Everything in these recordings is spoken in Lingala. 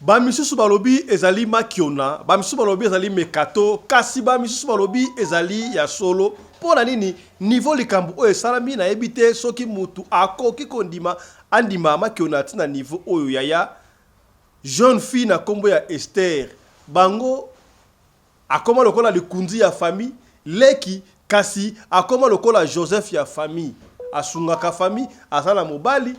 ba misusu balobi ezali makiona, ba misusu balobi ezali mekato, kasi ba misusu balobi ezali ya solo. Pona nini niveau likambo oyo salami na ebite soki mutu akoki kondima andima makiona tina niveau oyo yaya jeune fille na kombo ya Esther bango akoma lokola likunzi ya famille leki kasi akoma lokola Joseph ya famille asungaka famille asala mobali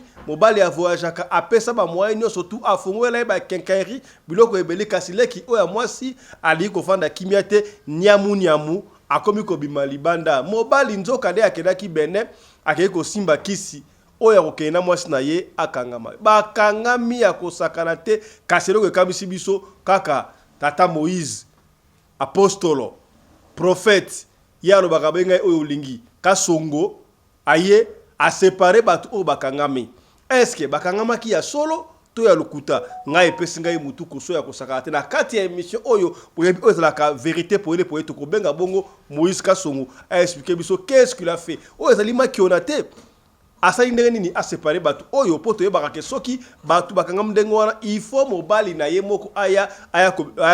a voyageaka apesa ba moyen nyonso tout afungwela ba kenkairi biloko ebele kasi leki oya mwasi ali kofanda kimia te nyamu akomi kobima libanda mobali nzoka de akedaki bene akeki kosimba kisi oya kokena mwasi na ye akangama bakangami ya kosakana te kasi loko ekamisi biso kaka tata Moïse apostolo prophète yalo bakabenga oyo lingi kasongo aye a séparer batu o bakangami est-ce que bakangama ki ya solo to ya lokuta ngai epesi ngai mutu koso ya kosakana te na kati ya émission oyo boyebi oyo la vérité pour ele poeto ko benga bongo Moïse Kasongo a expliqué biso qu'est-ce qu'il a fait oyo ezali makiona te asali ndenge nini a séparer batu oyo poto ye bakake soki batu bakangam ndenge wana il faut mobali na ye moko aya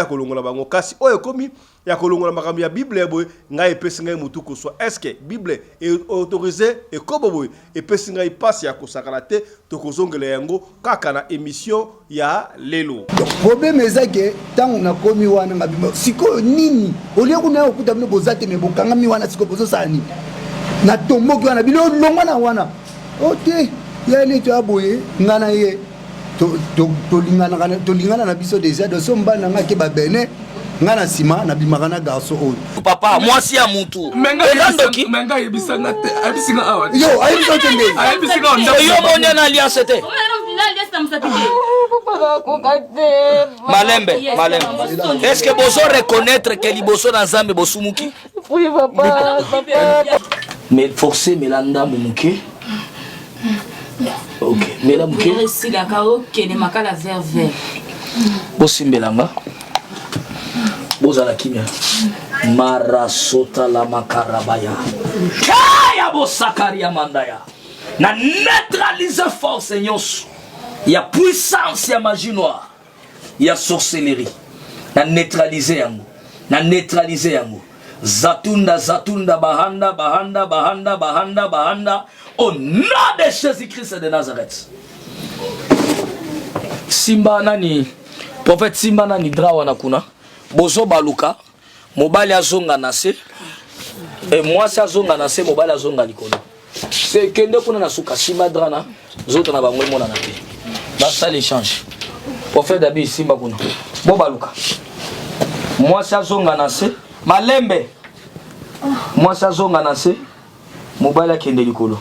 kolongola bango kasi oyo komi ya kolongola makambo ya Bible boy ngai epesi ngai mutu koso est-ce que Bible est autorisé et kobo boy epesi ngai passe ya kosakana te to kozongela yango kaka na émission ya lelo problème ezake tangu na komi wana ngabimo siko nini olie kuna okuta bino bozate me bokangami wana siko bozo sani na tomboki wana bino longwa na wana ote yali to aboye ngana ye to lingana na biso déjà de somba na ngake ba bene ngana sima na bimaka na garçon oyo papa mwasi ya mutu menga yebisanga te abisinga awa yo ayibisa tende ayibisinga onda yo monya na alliance te malembe est-ce que bozo reconnaître que liboso na Nzambe bosumuki oui papa mais forcer melanda mumuke ok mela muke sila kao kene makala vert bosimbelanga bozala kimia marasota la makarabaya kaya bosakaria mandaya na neutraliser force nyonso ya puissance ya magie noire ya sorcellerie na neutraliser yango zatunda bahanda au nom de Jésus-Christ de Nazareth. Simba nani prophète Simba nani drawa na kuna bozo baluka mobali azonga na se et moi ça zonga na se mobali azonga likolo c'est kende kuna na suka Simba drana zoto na bango mona na te basta l'échange prophète David Simba kuna bo baluka moi ça zonga na se malembe moi ça zonga na se mobali akende likolo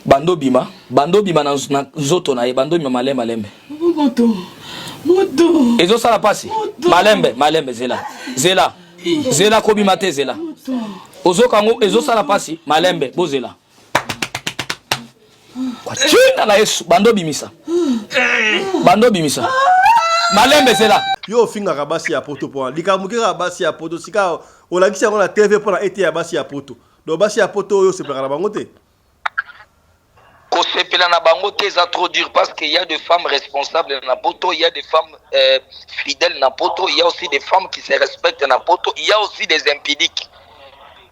bando bima na zoto na ye bando bima malembe moto ezo sala pasi malembe zela ko bima te zela ozo kango ezo sala pasi malembe bozela kwa china na Yesu bando bimisa malembe zela yo finga kabasi ya poto po likamukira basi ya poto sika olakisi yango na TV pour na été ya basi ya poto do basi ya poto yo sepela bango te Kosepela na bango te za trop dur parce qu'il y a des femmes responsables na poto, il y a des femmes fidèles na poto, il y a aussi des femmes qui se respectent na poto, il y a aussi des impudiques.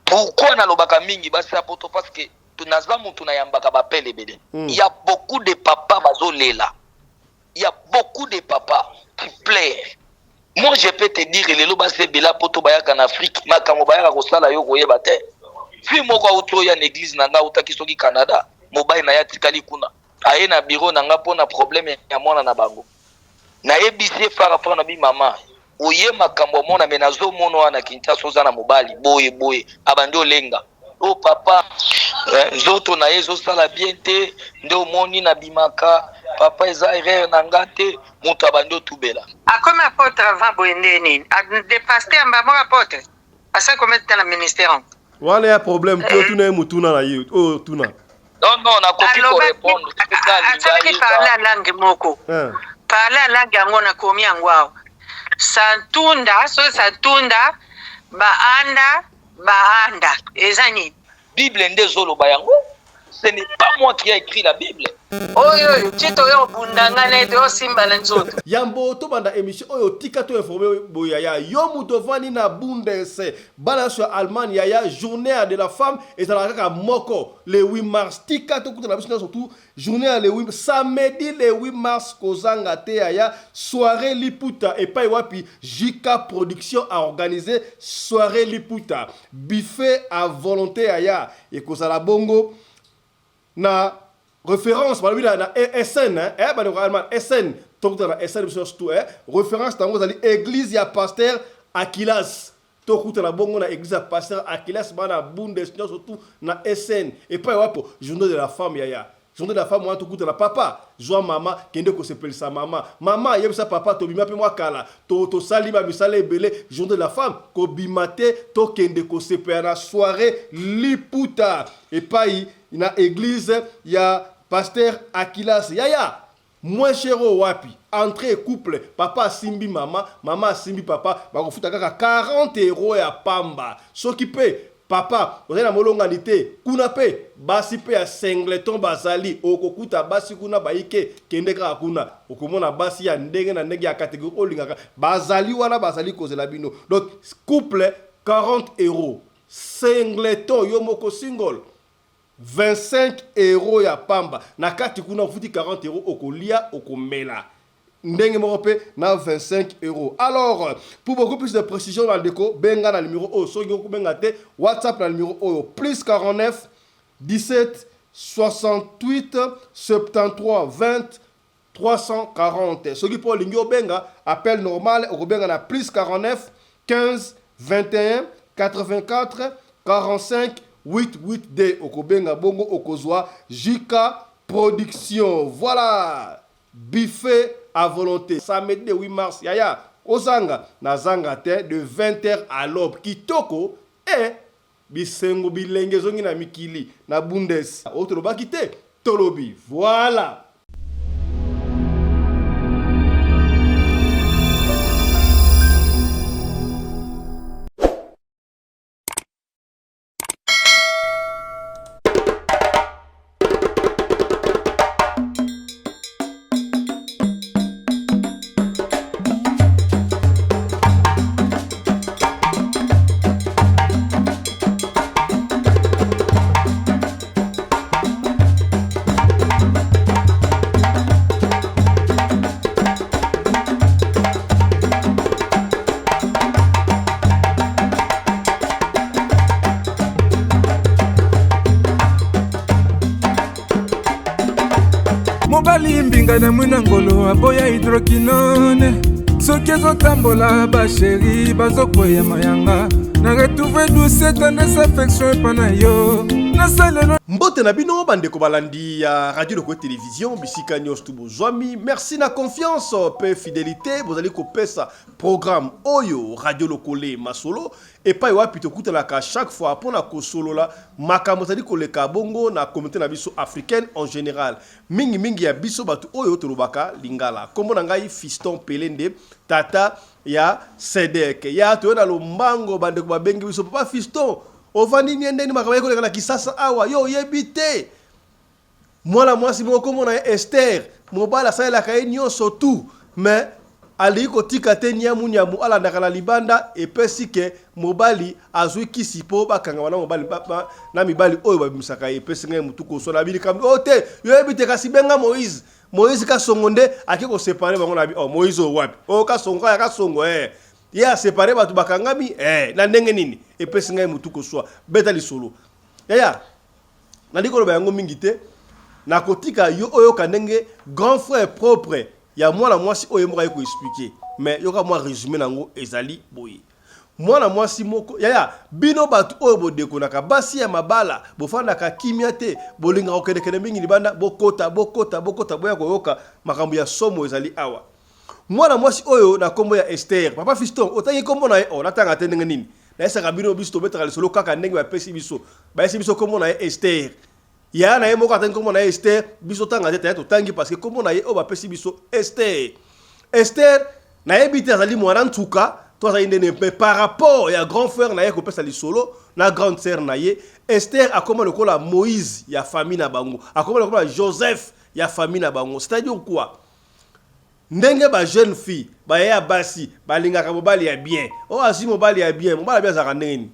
Pourquoi na lobaka mingi basi ya poto parce que tunazamu tunayambaka bapele bele. Il y a beaucoup de papas bazolela. Il y a beaucoup de papas qui pleurent. Moi je peux te dire lelo basi bela poto bayaka na Afrique, makambo bayaka kosala yo koyeba te. Fi moko auto ya église na nga utaki soki Canada. Mobile na ya tikali kuna aye na bureau na nga pona problème ya mwana na bango na ebisi fara fara na bi mama oye makambo mona me nazo mono wana Kinshasa oza na mobali boye abandi olenga o papa zoto na yezo sala bien te ndo moni na bimaka papa eza erreur na ngate moto abandi otubela akoma apôtre avant boyende nini de pasteur mbamo apôtre asa kometa na ministère wala ya problème to tuna mutuna na yo o tuna non on a kopi ko répondre parler la langue moko parler la langue yango na komi yango awa satunda baanda eza nini Bible nde zolo bayango ce n'est pas moi qui ai écrit la Bible oyo tito yo bundanga nete osimba na nzoto Yambo to banda émission oyo tika to informé boya ya yo mutovani na Bundes bala sur Allemagne ya journée de la femme et ça la kaka moko le 8 mars tika to kuta na biso surtout journée le 8 samedi le 8 mars kozanga te ya soirée Liputa et pas wapi JK Production a organisé soirée Liputa buffet à volonté ya et kozala bongo na référence par la SN SN donc dans la SN surtout référence dans l'église ya pasteur Akilas to kuta na bongo na église ya pasteur Akilas bana Bundes surtout na SN et pas wapo journée de la femme ya journée de la femme moi to kuta na papa joie maman kende ko sepel sa maman yebisa papa to bima pe moi kala to salima misala ebele journée de la femme ko bimate to kende ko sepel na soirée Liputa et pas na église ya pasteur Akilas yaya moins cher wapi entrée couple papa simbi mama simbi papa bakofuta kaka 40 € ya pamba soki pe papa vous na molonga nité kuna pe basi pe ya singleton bazali okokuta basi kuna baike kende kaka kuna okomona basi ya ndenge na ndenge ya catégorie olingaka bazali wana bazali kozela bino donc couple 40 €, singleton yo moko single 25 € ya pamba na kati kuna futi 40 € okolia okomela ndenge moko pe na 25 €. Alors pour beaucoup plus de précision dans le déco benga na numéro o so ngoko benga te WhatsApp na numéro o +49 17 68 73 20 340 so qui pour lingio benga appel normal o benga na +49 15 21 84 45 88D okobenga bongo okozwa JK Production. Voilà, buffet à volonté samedi le 8 mars yaya ozanga na zanga te de 20h à l'aube kitoko et bisengo bilenge zongi na mikili na Bundes otoloba kite tolobi. Voilà. mobali mbinga na mwina ngolo aboya hydroquinone soki ezotambola basheri bazokweya mayanga na retrouve douce tendresse affection epa na yo nasalelo mbote na bino bandeko balandi ya radio Loko télévision bisika nyos tu bozwami merci na confiance pe fidélité bozali kopesa programme oyo radio Lokole masolo et pas wapi to kutelaka chaque fois pona ko solola makambo tali koleka bongo na communauté na biso africaine en général mingi ya biso batu oyo tolobaka lingala kombo na ngai Fiston Pelende tata ya Sedek ya to na lombango bandeko babengi biso papa Fiston ovandi niendeni makambo koleka na kisasa awa yo yebite mwana mwasi moko mona Esther mobala sala ka nyonso tout mais ali ko tika te nyamu ala ndakala libanda epesi ke mobali azwi kisipo bakanga wana mobali na mibali oyo babimisaka epesi ngai mutuko so na bili kam ote yo ebite kasi benga Moïse ka songonde akiko séparer bango na bi Moïse wapi ka songo ka songo ya séparer batu bakangami na ndenge nini epesi ngai mutuko so beta lisolo ya na ndiko ba yango mingi te na kotika yo oyo kanenge grand frère propre ya mwana mwasi oyo moka ko expliquer mais yoka moi résumé nango ezali boye mwana mwasi moko yaya bino batu oyo bodeko naka basi ya mabala bofanda ka kimia te bolinga okedekene mingi libanda bokota boya koyoka makambo ya somo ezali awa mwana mwasi oyo na kombo ya Esther papa Fiston otangi kombo na o natanga te ndenge nini na esa bino biso betaka lisolo kaka ndenge ba pesi biso ba esi biso kombo na Esther ya na ye moko atangi kombo na Esther biso tanga te to tangi parce que kombo na ye o ba pesi biso Esther na ye bité azali mwana ntuka to azali ndene par rapport ya grand frère na ye ko pesa lisolo na grande sœur na ye Esther akoma lokola Moïse ya famille na bango akoma lokola Joseph ya famille na bango. C'est-à-dire quoi? Ndenge ba jeune fille, ba ya basi, ba lingaka mobali ya bien. Oh asi mobali ya bien, mobali ya bien za ndenge ni.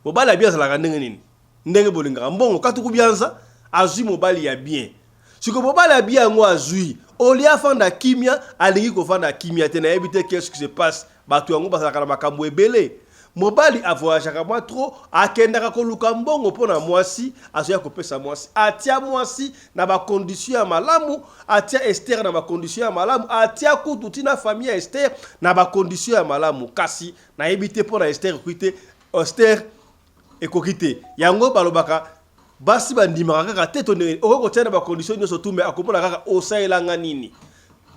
Mobali ya bien za ndenge ni. Ndenge bolingaka mbongo katuku bianza, azui mobali ya bien. Siko mobali ya bien ngo azui, olia fanda kimia, alingi ko fanda kimia te na ebite qu'est-ce qui se passe? Batu yango basaka na makambo ebele. Mobali a voyagé moi trop, akendaka ko luka mbongo pona mwasi, azoya ko pesa mwasi. Atia mwasi na ba condition ya malamu, atia Esther na ba condition ya malamu, atia kututi na famille ya Esther na ba condition ya malamu. Kasi na ebite pona Esther kuite, Esther ekokite. Yango balobaka basi bandima kaka teto ne okoko tia na ba condition nyoso tumbe akomona kaka osaelanga nini.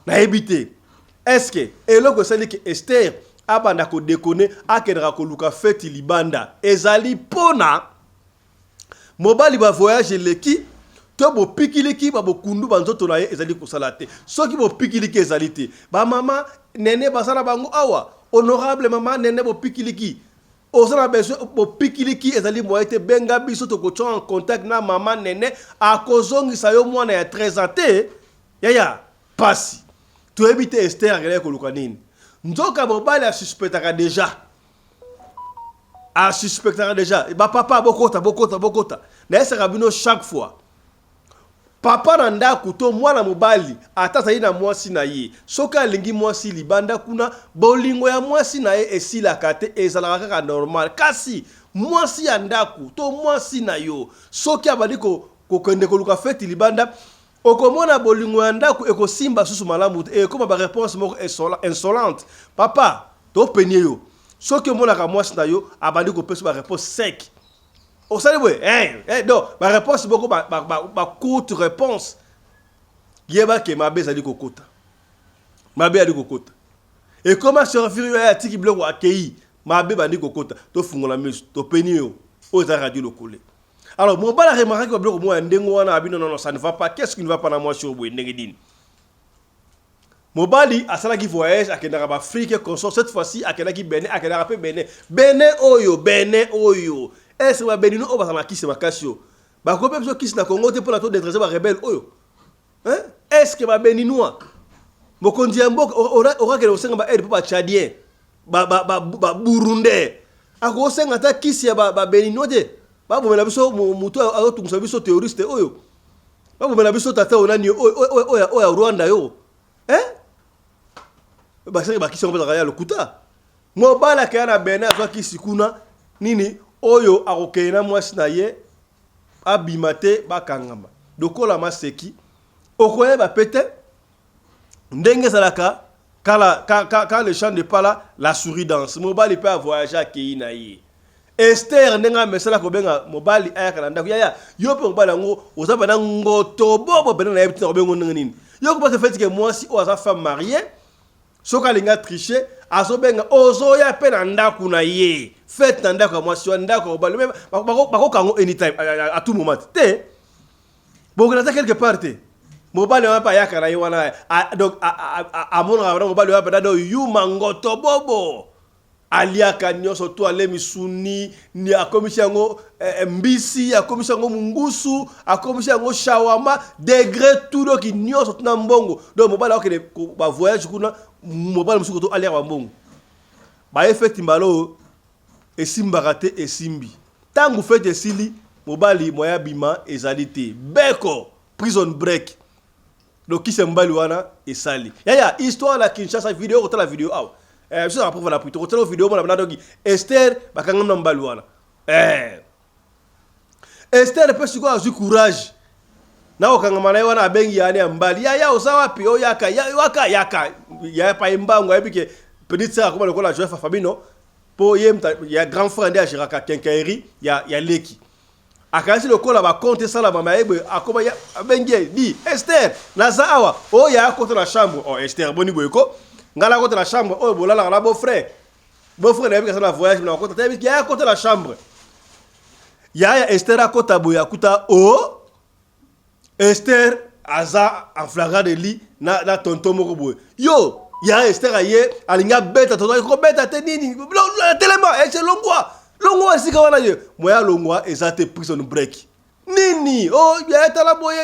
Na ebite. Est-ce que eloko sali ke Esther abanda ko dekone akedra ko luka feti libanda ezali pona mobali ba voyage leki to bo pikiliki ba bokundu banzoto na ye ezali ko salate soki bo pikiliki ezali te ba mama nene basala bango awa honorable mama nene bo pikiliki osana beso bo pikiliki ezali moite benga biso to ko en contact na mama nene akozongisa yo mwana ya 13 ans te yaya pasi to ebite Esther gele ko luka nini. Nzoka mobali a suspectaka déjà. A suspectaka déjà. Ba papa bokota. Na esa rabino chaque fois. Papa na ndaku to mwana mobali atata ina mwasi na ye. Soka alingi mwasi libanda kuna bolingo ya mwasi na ye esila kate ezalaka kaka normal. Kasi mwasi ya ndaku to mwasi na yo. Soki abali ko kende ko luka feti libanda okomona bolingo ya ndaku ekosimba susu malamu e koma ba réponse moko insolente. Papa, to penye yo. Soki omona ka mwasi na yo abandi ko pesa ba réponse sec. O sali bwe, non, ba réponse moko ba courte réponse. Yeba ke mabe zali kokota. Mabe ali kokota. Et comment se référer à tiki bloko akei, mabe bandi kokota, to fungola miso, to penye yo. O za radio lokole. Alors, mon bal a remarqué que bloc moi non, ça ne va pas. Qu'est-ce qui ne va pas dans moi sur le Negedin? Mon bali a ça qui voyage à Kenara Afrique consort cette fois-ci à Kenaki Benin à Kenara Benin Oyo. Est-ce que Benin on va s'en qui c'est ma cassio? Bah combien de qui na Congo pour la tour d'être rebelle Oyo? Hein? Est-ce que ma Béninois? Mon condiambo aura que le sein ba aide pour Tchadien, ba Burundais. A gros sein attaque qui c'est ba Béninois de? Babu mena biso mutu azotungusa biso terroriste oyo. Babu mena biso tata onani oya Rwanda yo. Ba sasa bakisi ngombe za lokuta. Mo bala kana bena zo kisikuna nini oyo akokena mwasi na ye abimate bakangama. Dokola maseki okoye ba pete ndenge salaka quand le chant de pala la souris danse. Mo bali peut voyager à Keina ye. Esther nenga mesala ko benga mobali ayaka ndako ya yo pe mobali ngo ozaba na ngoto bobo bena na yebiti ko bengo nini yo ko pas fait que moi si o sa femme mariée soka linga tricher azo benga ozo ya pe na ndako na ye fait na ndako moi si ndako mobali même bako kango anytime à tout moment te bon na quelque part te mobali wa pa yaka na yo wana donc a mon mobali wa pa do yu mangoto bobo aliaka nyoso to ale misuni ni akomisi yango mbisi akomisi yango mungusu akomisi yango shawama degré tout do ki nyoso tuna mbongo do mobala okene ba voyage kuna mobala musuko to aliaka mbongo ba effect mbalo esimbaka te esimbi tangu fete esili mobali moya bima ezalite beko prison break do kise mbali wana esali yaya histoire la Kinshasa vidéo ko la vidéo awa je sais pas la plutôt la vidéo mon abonné Esther bakangam na mbaluana Esther peut se quoi courage na okangama na wana abengi yani mbali ya osawa pi o yaka ya pa imbango ebike petite sœur comme le la Joël Fabino po ya grand frère de Jiraka Kenkairi ya Leki akasi le kola ba compter ça la mama ebe akoma ya abengi di Esther na zawa o ya côté la chambre oh Esther boni boyko ngala côté la chambre oh bolala la beau-frère na yebika sana voyage na côté tabi ya côté la chambre ya Esther à côté boya kuta o Esther aza en flagrant délit na tonton moko boy yo ya Esther aye alinga beta tonton ko beta te nini tellement c'est longwa sika wana ye moya longwa ezate prison break nini oh ya tala boy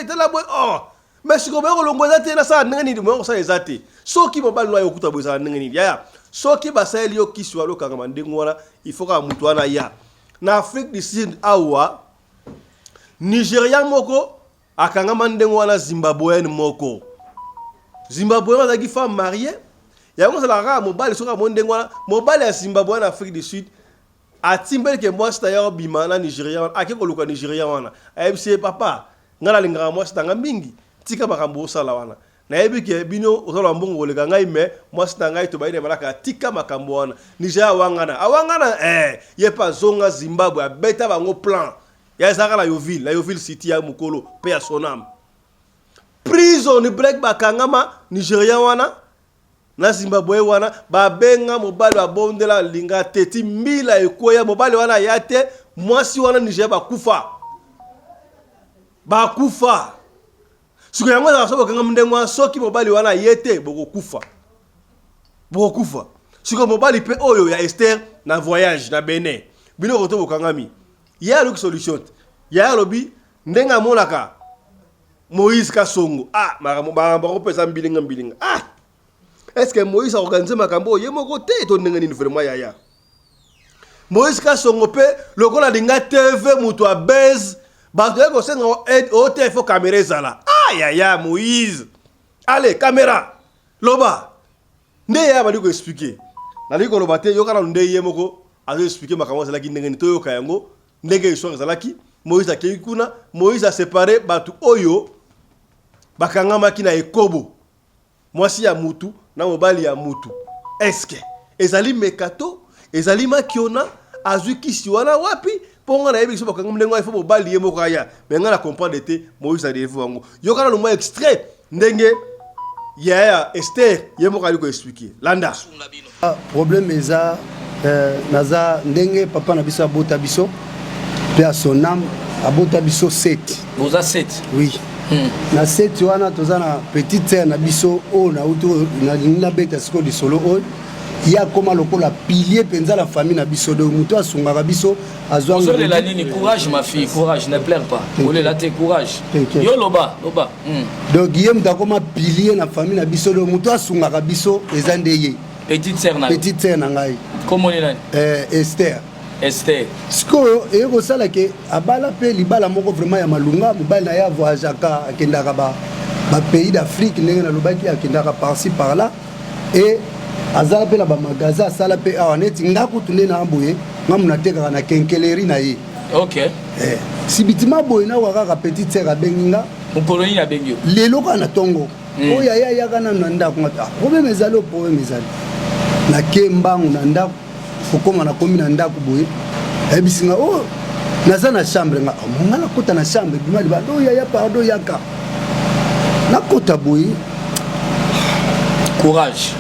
oh mais siko ba ko longo ezate na sa ndenge nini mo sa ezate soki mobali no ayokuta boza ndenge nini ya soki basali yo kiswa lo kanga mandengo wana il faut ka mutu wana ya na Afrique du Sud awa Nigérian moko akanga mandengo wana Zimbabwean moko Zimbabwean azaki femme mariée ya ngo sala ka mobali soka mondengo wana mobali ya Zimbabwean Afrique du Sud atimbele ke moi c'est bima na Nigérian akeko luka Nigérian wana ayebise papa ngala linga moi c'est mingi tika makambo sala wana na yebi ke bino osala mbongo le ngai me moi c'est ngai to baine malaka tika makambo wana Nigeria awangana ye pa zonga Zimbabwe abeta bango plan ya zaka la Yoville city ya mukolo pe ya sonam prison ni break bakangama Nigeria wana na Zimbabwe wana babenga mobali wa bondela linga teti mila ekoya mobali wana yate mwasi wana Nigeria bakufa siko yango za sobo kanga mndengwa soki mobali wana yete bokufa siko mobali pe oyo ya Esther na voyage na Benin bino koto bokangami ya lo solution ya lobi ndenga monaka Moïse Kasongo makambo ko pesa mbilinga est-ce que Moïse a organisé makambo yemoko te to ndenga ni vraiment ya Moïse Kasongo pe lokola linga TV mutu a base bato yako senga o te fo caméra zala ya Moïse allez caméra loba nde ya bali ko expliquer na liko loba te yo kana nde yemoko azo expliquer makambo zala ki ndenga ni to yo kayango ndenge histoire zala ki Moïse akei kuna Moïse a séparé batu oyo bakangama ki na ekobo mwasi ya mutu na mobali ya mutu eske ezali mekato ezali makiona azuki siwana wapi ponga na yebi so bakangama ndengo ifo mobali yemo kaya menga na comprendre te Moïse a devu wango yokana no mo extrait ndenge ya Esther yemo kali ko expliquer landa problème eza naza ndenge papa na biso abota biso pe a son âme abota biso 7 boza 7 oui na 7 wana tozana petite sœur na biso o na uto na beta siko di solo o ya koma lokola pilier penza la famille na biso de muto asungaka biso azwa la nini courage ma fille courage ne pleure pas ole la te courage yo loba donc yem ta koma pilier na famille na biso de muto asungaka biso ezandeye petite sœur na ngai comment est Esther sikoyo eko sala ke abala pe libala moko vraiment ya malunga mobali na ya voyageaka akendaka ba pays d'Afrique ndenge na lobaki akendaka par-ci par-là et azala pe na ba magasin asala pe awa neti ngakutu nde na amboye ngamu natekaka na kenkeleri na ye ok si bitima boye na wakaka petite sœur abengi nga mopoloni na bengi lelo kaka na tongo oyo yayaka nanu na ndako ngata problème ezali o problème ezali nake mbangu na ndako kokoma na komi na ndako boye ebisinga naza na chambre nga monga nakota na chambre bima libando yaya pardon yaka nakota boye courage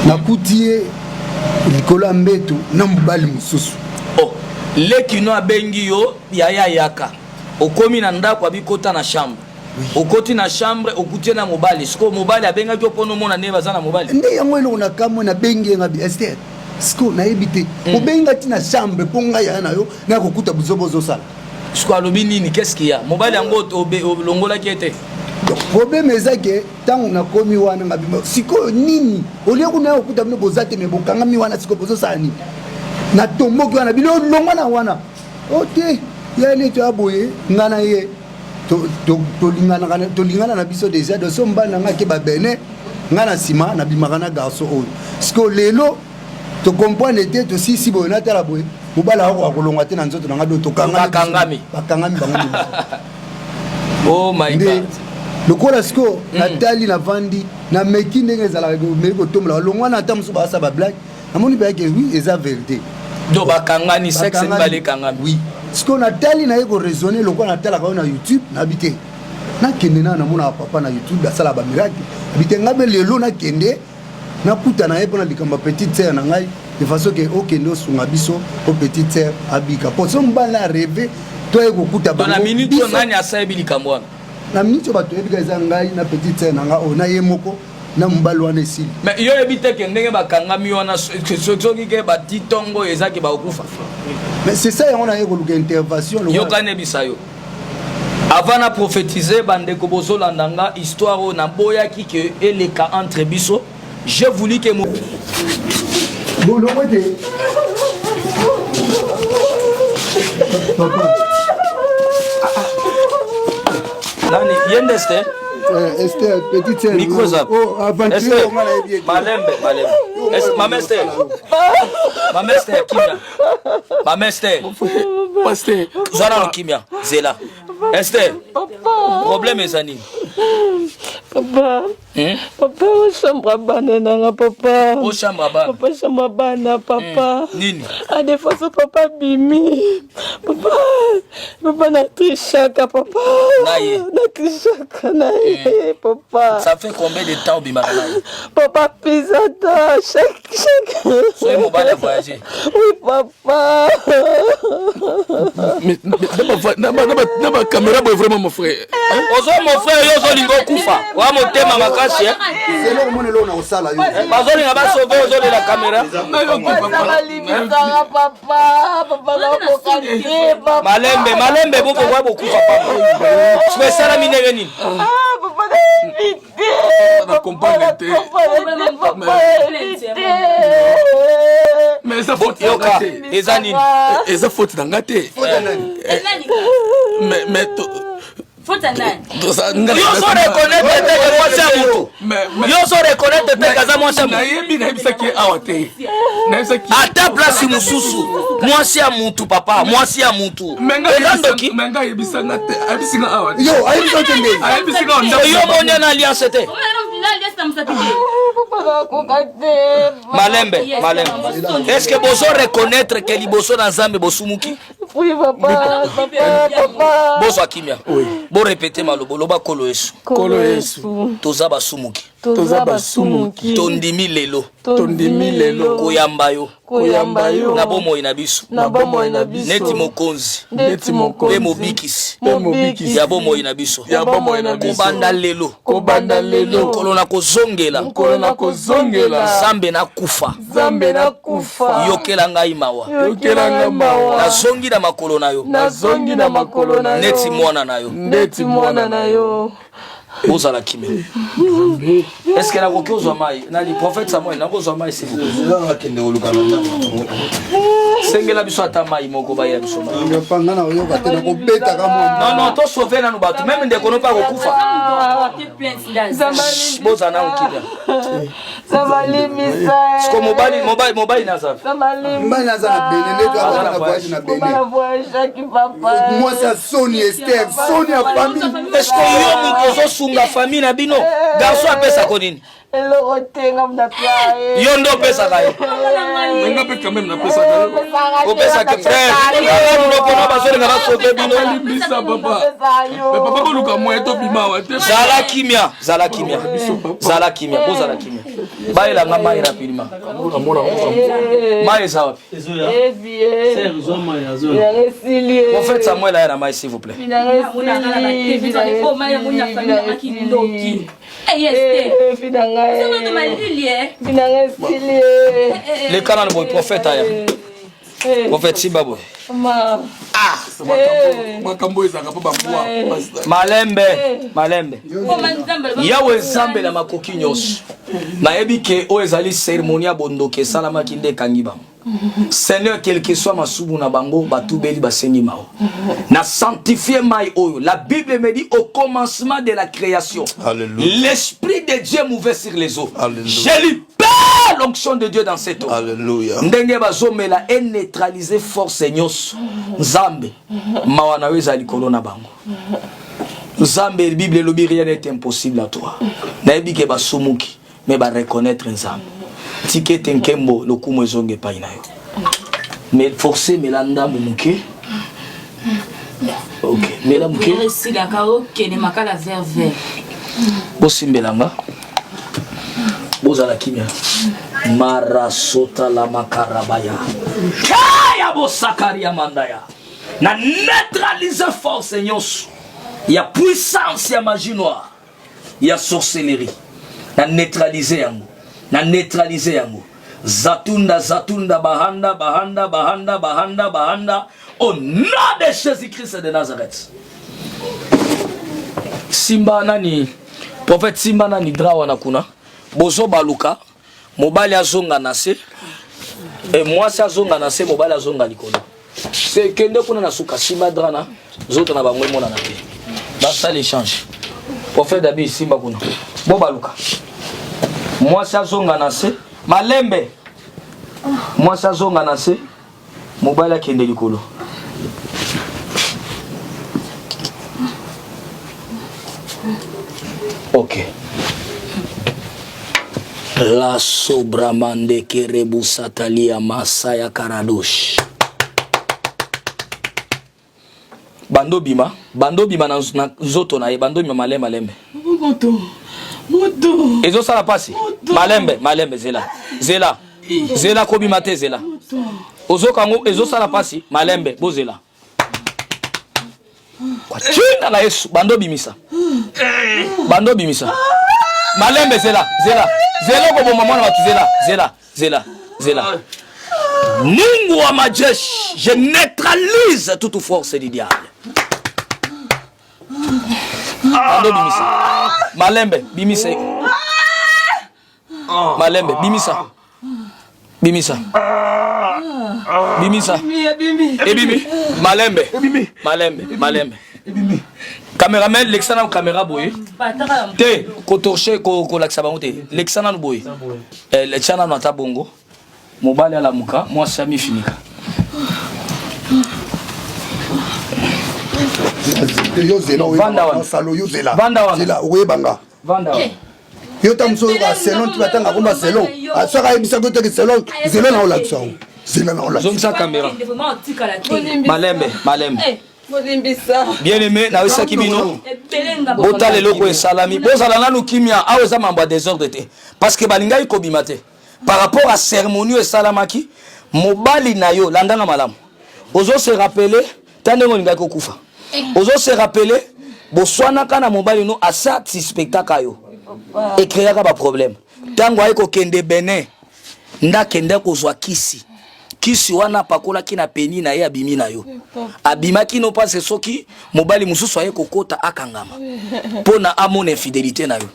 nakuti ye likolo ya mbeto na mobali mosusu leki no abengi yo yaya yaka okomi na ndako abikota na chambre okoti na chambre okutie na mobali siko mobali abengaki opono mona ne baza na mobali nde yango eloko na kamwe na bengi nga bi Esther siko nayebi te obenga ti na chambre mpo ngai ya na yo na kokuta buzobozo sala siko alobi nini qu'est-ce qu'il y a mobali yango olongolaki ete problème eza ke ntango nakomi wana nga bima sikoyo nini olie kuna ya kokuta bino boza te me bokangami wana siko bozosala nini na tomboki wana bino olongwa na wana ote ya neti aboye nga na ye tolingana na biso déjà de so mbana nga ke babene nga na nsima na bimaka na garçon oyo siko lelo tocomprendre te tosisi boye natala boye mobala wako akolongwa te na nzoto na nga do bakangami bango oh my god lokola siko natali na vandi na meki ndenge ezalaka meki kotombola olongwa na ata mosusu baasa bablage namoni bayake oui eza vérité do bakangani sexe mbale kangami oui siko natali na ye koraisonne lokola natalaka oyo na YouTube nabi te nakende na namona papa na YouTube asala bamiracle nabi te ngabe lelo nakende nakuta na ye mpona likambo ya petite sœur na ngai de façon ke okende osunga biso o petite sœur abika po so mobali na rêve to ye kokuta na minute oyo nani asayebi likambo wana na minute oyo bato yebika eza ngai na petite sœur na ngai oyo na ye moko na mobali wana esili mais yo yebi te ke ndenge bakangami wana soki ke bati ntongo ezaki bakokufa mais c'est ça yango na ye koluka intervention yo kanebisa yo Avant de prophétiser, bandeko bozo landanga histoire na boya qui que eleka entre biso. Je voulais que mon Nani yende Esther? Esther, petite sœur. Micro zap. Oh, Esther. Malembe. Maman Esther. Maman Esther Kimia. Maman Esther. Pasteur. Zara Kimia. Zela. Esther. Problème est ani. Papa. Papa, au chambre banana, papa. Au chambre banana. Papa, chambre banana, papa. Nini. À des fois, papa bimi. Papa, na trichaka, papa. Naïe. Na trichaka, naïe, papa. Ça fait combien de temps au Bimarana? Papa, pisata, chaque. Soyez mon balai voyager. Oui, papa. Mais la caméra est vraiment mon frère. Ozo mon frère, yo lingo kufa. Wa motema makasi. C'est là où on est là, on a au sala. Bazoli na ba sauver ozo de la caméra. Malembe boko kwa boku papa. Je sala minere nini? Papa On accompagne mais ça faute yoka ezani et ça faute d'angaté mais faute à nani? Yo so reconnaître te moi c'est mutu. Yo so reconnaître te kaza moi c'est mutu. na yebisa ki awate. Na yebisa ki à ta place mususu. Moi c'est mutu papa, moi c'est mutu. Menga yebisa ngate, abisinga awate. Yo, ayebisa tende. Abisinga onda. Yo monya na alliance te. Malembe. Est-ce que boso reconnaître que liboso na Nzambe bosumuki? Oui papa. Boso akimia. Oui. Bo répéter malobo loba kolo yesu. Kolo yesu. Toza basumuki. Toza basumuki. Tondimi lelo. Koyamba yo. Na bomo ina biso. Neti mokonzi. Pe mobikisi. Ya bomo ina biso. Kobanda lelo. Kolona kozongela. Zambe na kufa. Yokela ngai mawa. Nazongi na makolo na yo. Neti mwana na yo. Ozala kimia. Est-ce que la kokozwa mai? Nani prophète Samuel na kozwa mai c'est vous. Sengela biso ata mai moko ba ya biso mai. Non, to sauver na no batu même ndeko no pa kokufa. Boza na ukibia. Zabalimisa. Sko mobile na zafi. Mobile na zafi Benin to azana voyage na Benin. Moi c'est Sony Esther, Sony a famille. Est-ce que yo mukozo sunga famille na bino? Garçon apesa ko nini? Yo ndo pesa kayo. Menga pe quand même na pesa kayo. Ko pesa ke frère. Yo ndo ko na bazoli na sauver bino. Bisa papa. Mais papa ko luka mo eto bima wa te. Zala kimia. Bozala kimia. Baila ngama ira pilima. Mai za wapi? Prophète Samuel a mai s'il vous plaît. Le canal boy prophète aya. Prophète Sibabo. Malembe. Yawe Nzambe na makoki nyos. Na yebi ke o ezali cérémonie bondoke salama kinde kangiba. Seigneur, quel que soit ma subu na bango, batubeli basengi mao. Na sanctifié mai oyo. La Bible me dit au commencement de la création. L'esprit de Dieu mouvait sur les eaux. Je lui perds l'onction de Dieu dans cette eau. Alléluia. Ndenge bazomela et neutraliser force nyos. Nzambe mawana weza likolo na bango. Nzambe la Bible lobi rien n'est impossible à toi. Na yebi ke basumuki mais ba reconnaître Nzambe. Tike tenkembo lokumo ezonge pa ina yo. Mais forcer melanda muke. OK, mela muke. Si la kao kene makala vert. Bosimbelanga. Bozala kimia. Marasota la makarabaya. Kaya bosakaria mandaya. Na neutraliser force nyos. Il y a puissance, il y a magie noire. Il y a sorcellerie. Na neutraliser yango. Na neutraliser yango. Zatunda bahanda. Au nom de Jésus-Christ de Nazareth. Simba nani prophète Simba nani drawa na kuna bozo baluka mobali azonga na se et moi ça zonga na se mobali azonga likolo c'est kende kuna na suka Simba drana zoto na bangwe mona na te ba ça l'échange prophète David Simba kuna bo baluka moi ça zonga na se malembe moi ça zonga na se mobali akende likolo. Ok. La sobramande kerebu satalia masaya karadosh. Bando bima na zoto na bando bima malembe. Moto. Ezo sala pasi. Malembe zela ko bima te zela. Ozo kango ezo sala pasi malembe bozela. Kwa china la Yesu bando bimisa. Malembe zela ko bomama na watu zela. Mungu wa majeshi, je neutralise toute force du diable. Bando bimisa. Malembe bimisa. Ebimi. Malembe. Caméraman, l'exana caméra boy. Te, kotorche ko laksa bango te. L'exana no boy. Le chana no ata bongo. Mobali ala muka, moi sami finika. Yo zela. Zela oyebanga. Yo tamso ka selon tu batanga komba selon. Asaka ebisa ko te selon, zela na olaksa. Zone sa caméra. Malembe. Bien aimé, na wisa kibino. Bota leloko e salami. Bozala nanu kimia aweza mambo désordre te. Parce que balinga ikobimate. Par rapport à cérémonie et salamaki, mobali na yo landanga malamu. Ozo se rappeler tandengo linga ko kufa. Ozo se rappeler boswana kana mobali no asa spectacle yo. Et créer ba problème. Tango ay ko kende Benin. Nda kende ko zwa kisi wana pakola kina peni na ye abimi na yo. Abima kino pas soki mobali mususu aye kokota akangama. Pona amone infidélité na yo.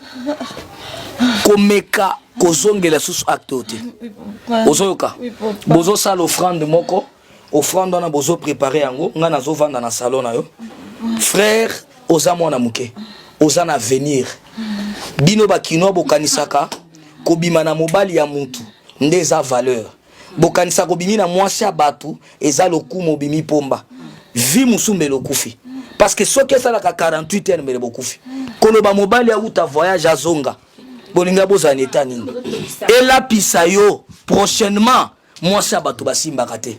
Komeka kozongela susu acte. Ozoyoka. Bozo sala offrande moko. Offrande na bozo préparer yango nga nazo vanda na salon na yo. Frère oza mwana muke. Oza na venir. Bino bakino bokanisaka kobima na mobali ya muntu ndeza valeur. Bokanisa kobimi na mwasi ya batu eza lokumu bimi pomba. Vi musumbe lokufi. Parce que soki ça la 48 heures mbele bokufi. Koloba mobali ya uta voyage azonga. Bolinga boza neta nini. Et la pisayo prochainement mwasi ya batu basimba kate.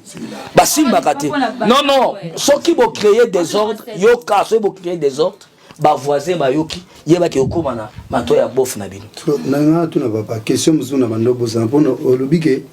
Non, soki bo créer désordre, yo ka so bo créer désordre. Ba voisin ba yoki yeba ke okoma na mato ya bof na bino. Na tuna papa question muzuna bando boza mpono olubike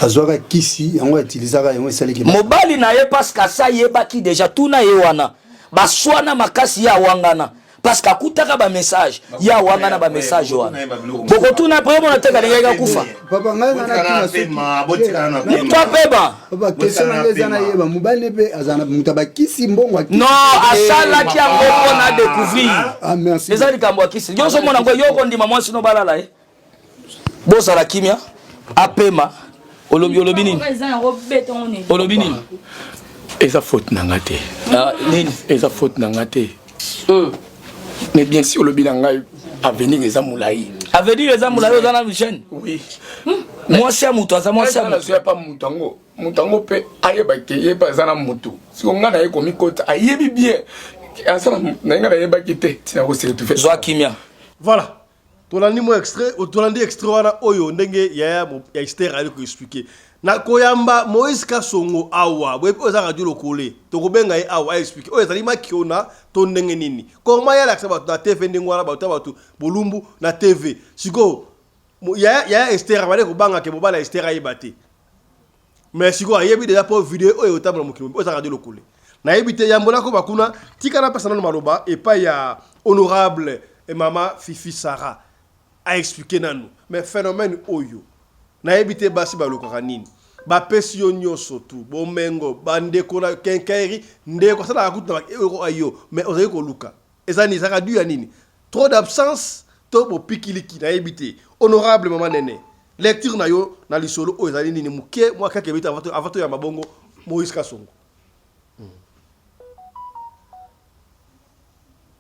azwaka kisi yango utilisaka yango esaliki mobali na ye parce que ça yeba ki déjà tuna ye wana baswana makasi ya wangana parce que akutaka ba message ya wangana ba message wana boko tuna premo na teka lenga kufa papa ngai na tuna botika na peba papa question na ngeza yeba mobali pe azana mutaba kisi mbongo non asala ki yango pona découvrir merci les ali kambo kisi yo so mona ngo yo ko ndima mwasi no balala bosa la kimia apema Olobi nini? Eza faute nanga te. Nini? Eza faute nanga te. Mais bien sûr olobi nanga avenir eza mulai. Avenir eza mulai ozana chaîne. Oui. Moi c'est muto eza moi c'est pas mutango. Mutango pe ayeba ke yeba zana mutu. Si on ngana yeko mikota ayebi bien. Asana na ngana yeba kite. Tina ko se tout fait. Zoa kimia. Voilà. Tolandi mo extrait, tolandi extrait wana oyo ndenge ya Esther ali ko expliquer. Na koyamba Moïse Kasongo awa, bwe oza radio lokole. Tokobenga ye awa expliquer. Oyo ezali makiona to ndenge nini. Comment ya laksa ba TV ndenge wana ba batu bolumbu na TV. Siko ya Esther bale ko banga ke bobala Esther ayebate. Mais siko ayebi déjà pour vidéo oyo tamla mokilo. Oza radio lokole. Na yebite yambona ko bakuna tikana personnel maloba et pas ya honorable et maman Fifi Sarah a expliqué nanu mais phénomène oyo na ebité basi baloko nini ba pesio nyoso tu bomengo bande ko na kenkairi ndeko sala akuta ayo mais ozali ko luka ezani ça dû à nini trop d'absence to bo pikiliki na ebité honorable maman nene lecture na yo na lisolo o ezali nini muke moi kaka ebita avato ya mabongo Moïse Kasongo.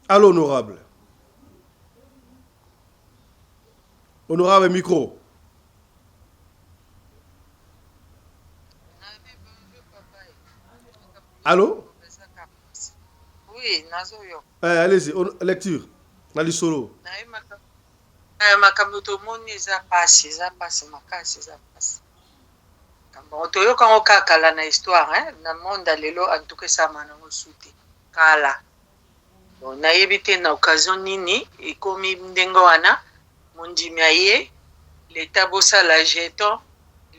Allô honorable. Honorable micro. Allô? Oui, nazoyo. Allez-y, lecture. Na lisolo. Makambo tomoni eza pasi makasi eza pasi. Kambo toyoka ngo kala na histoire na monde lelo en tout cas ça manango suti kala. Bon na yebite na occasion nini ikomi ndengo wana mondimi aye l'état bossa la jeton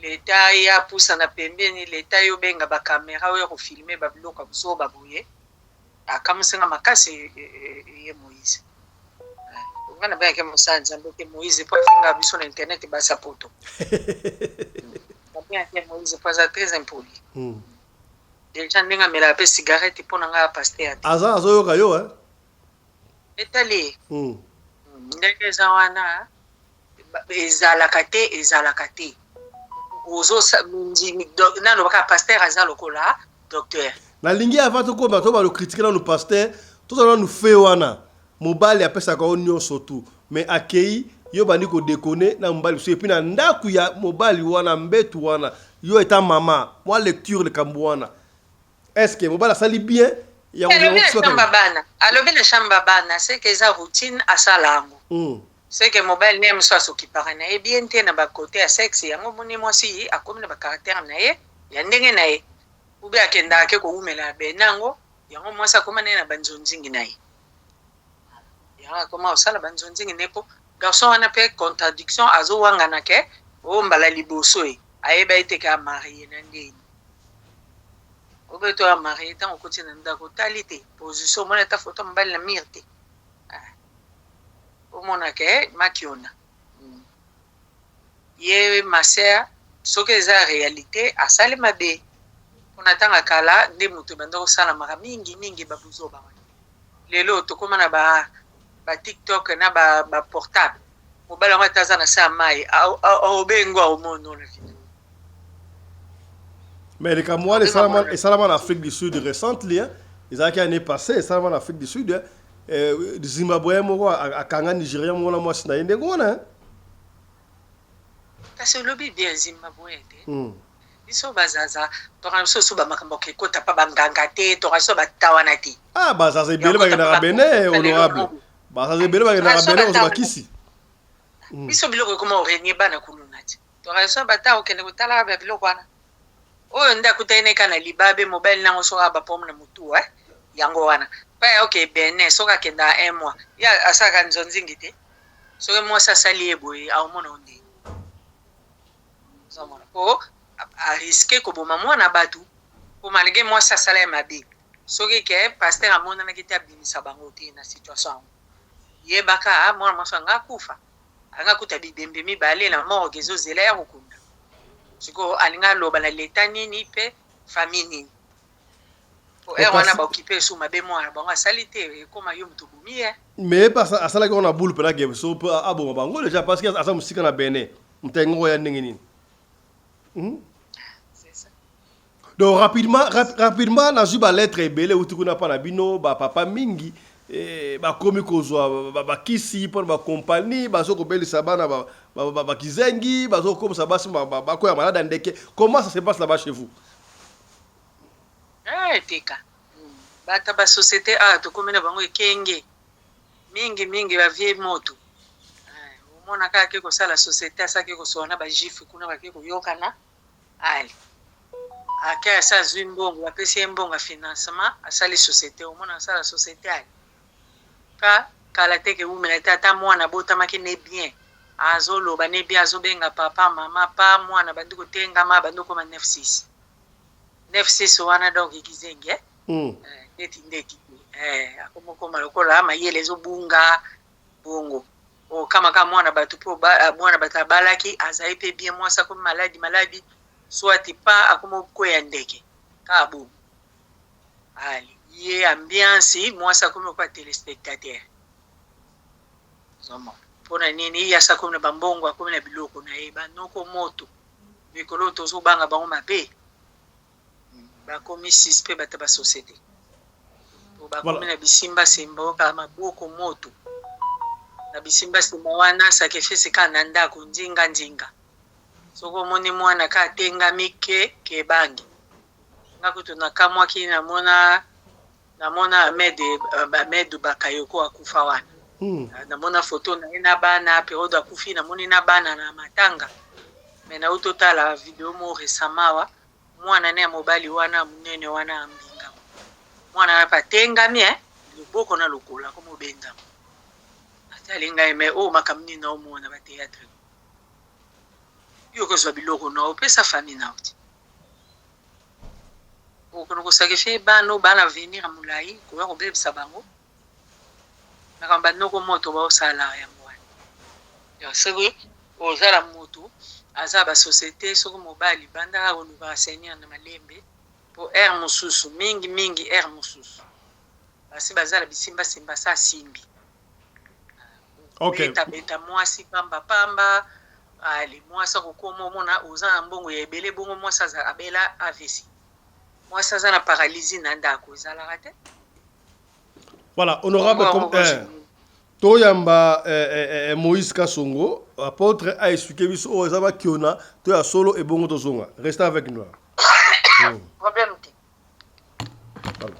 l'état ya poussa na pembeni l'état yo benga ba caméra oyo ko filmer ba biloko buso ba boye akamusenga makasi ye Moïse. Ngana ba ke musanza mboke Moïse po finga biso na internet ba sapoto. Bien que Moïse pas très impoli. Déjà ndinga mela pe cigarette pour nga pasteur. Aza yo kayo Etali. Ndenge zawana ezalaka te. Ozo ndimi nano baka pasteur aza lokola docteur. Na lingi avato ko ba to ba le critiquer na no pasteur, tout ça nous fait wana. Mobali apesa ka onyo surtout, mais akei yo bandi ko déconner na mobali so et puis na ndaku ya mobali wana mbetu wana yo eta mama moi lecture le kambuana est-ce que mobali sali bien ya alobi na chamba bana c'est que za routine asalango c'est que mobile nem so s'occuper na e bien te na ba côté ya sexe yango moni mwasi akomi na ba caractère na ye ya ndenge na ye ube akenda ke ko umela benango yango mwasi akoma na banzonzingi na ye ya koma osala banzonzingi nepo garçon wana pe contradiction azo wanga na ke o mbala liboso e ayeba ite ka marié na ndeni obeto ya marié tant okoti na ndako talité position mona ta photo mbali na mirte o mona ke makiona ye masea soki eza réalité asali mabe ona tanga kala nde mutu bandako sala mara mingi babuzo ba lelo tokoma na ba TikTok na ba portable mobala ngata za na sa mai au bengo au mono la vidéo mais les Camerounais les Salama en Afrique du Sud récente là ils ont année passée Salama en Afrique du Sud Zimbabwe mo a Kanga Nigeria mo na mo sina inde ngona kasi lobi bien Zimbabwe biso bazaza tokana biso so ba makambo ke kota pa banganga te tokana so batawana te bazaza ebele bagenda bene honorable bazaza ebele bagenda bene ozo bakisi biso biloko koma orenye bana kulunati tokana so batawo kende kutala ba biloko wana oyo ndakuta ine kana libabe mobile nango so aba pom na mutu yango wana pa okay bene so ka kenda un mois ya asaka nzonzingi te so ke mo sa sali eboye au mona onde zamona ko a risqué ko boma mwana batu ko malgré moi ça sala mabe so ke pasteur amona na kita bimisa bango te na situation ye baka mwana masanga kufa anga kuta bibembe mibale na morgue zo zela ya kokunda siko alinga loba na leta nini pe famille nini po wana ba occuper sous mabe mwana bango salite koma yo mutubumi mais pas asala ko na boule pela game so abo bango déjà parce que asa musika na bene mtengo ya ndenge nini donc rapidement na juba lettre ebele utukuna pa na bino ba papa mingi ba komi kozwa ba kisi pour ba compagnie ba so ko belisa bana ba kizengi ba so ko sabasi ba ko ya malade ndeke comment ça se passe là-bas chez vous tika bata ba société to komena bango ekenge mingi ba vie moto mona ka ke ko sala société asake ko sona ba jifu kuna ba ke ko yokana ali aka sa zimbongo apesi mbongo financement asali société au mona sala société ali ka kala teke umela tata mwana bota makine bien azolo ba ne bien azobenga papa mama pa mwana bandu ko tenga ma bandu ko ma 96 wana donc ikizenge ndeti akomoko malokola mayele zo bunga bongo o kama mwana batu po mwana batabalaki azaipe bien mwasa ko maladi soit pas akomo ko ya ndeke kabo ali ye ambiance mwasi akomi kwa téléspectateur zoma pona nini ya sa komi na bambongo akomi na biloko na ye banoko moto mikolo tozobanga bango mabe bakomi suspect bata ba société bakomi na bisimba semba kala maboko moto na bisimba semba wana sacrifice ka na ndako njinga soko moni mwana ka tengami ke bangi ngakutu nakamwaki namona Ahmed Bakayoko akufa wana namona photo na ye na bana periode akufi namoni na bana na matanga me na utotala video mo resamawa mwana ne mobali wana munene wana ambinga mwana na patengami loboko na lokola ko mobenga atalinga me o makamni na omona ba théâtre yo ko biloko na opesa famille na uti okono sacrifier bana venir mulai ko ya kobebisa bango na kamba noko moto ba osala ya mwana ya sewe ozala moto azaba société soko mobali banda oluka seigneur na malembe po air mususu mingi air mususu basi bazala bisimba simba sa simbi okay beta mwasi pamba ali mwasa kokoma mona oza mbongo ya ebele bongo mwasa za abela AVC mwasa za na paralysie na ndako ezala rate. Voilà, honorable comme toyamba Moïse Kasongo apôtre a expliqué biso o ezaba kiona to ya solo et bongo tozonga. Restez avec nous. Problème te. Voilà.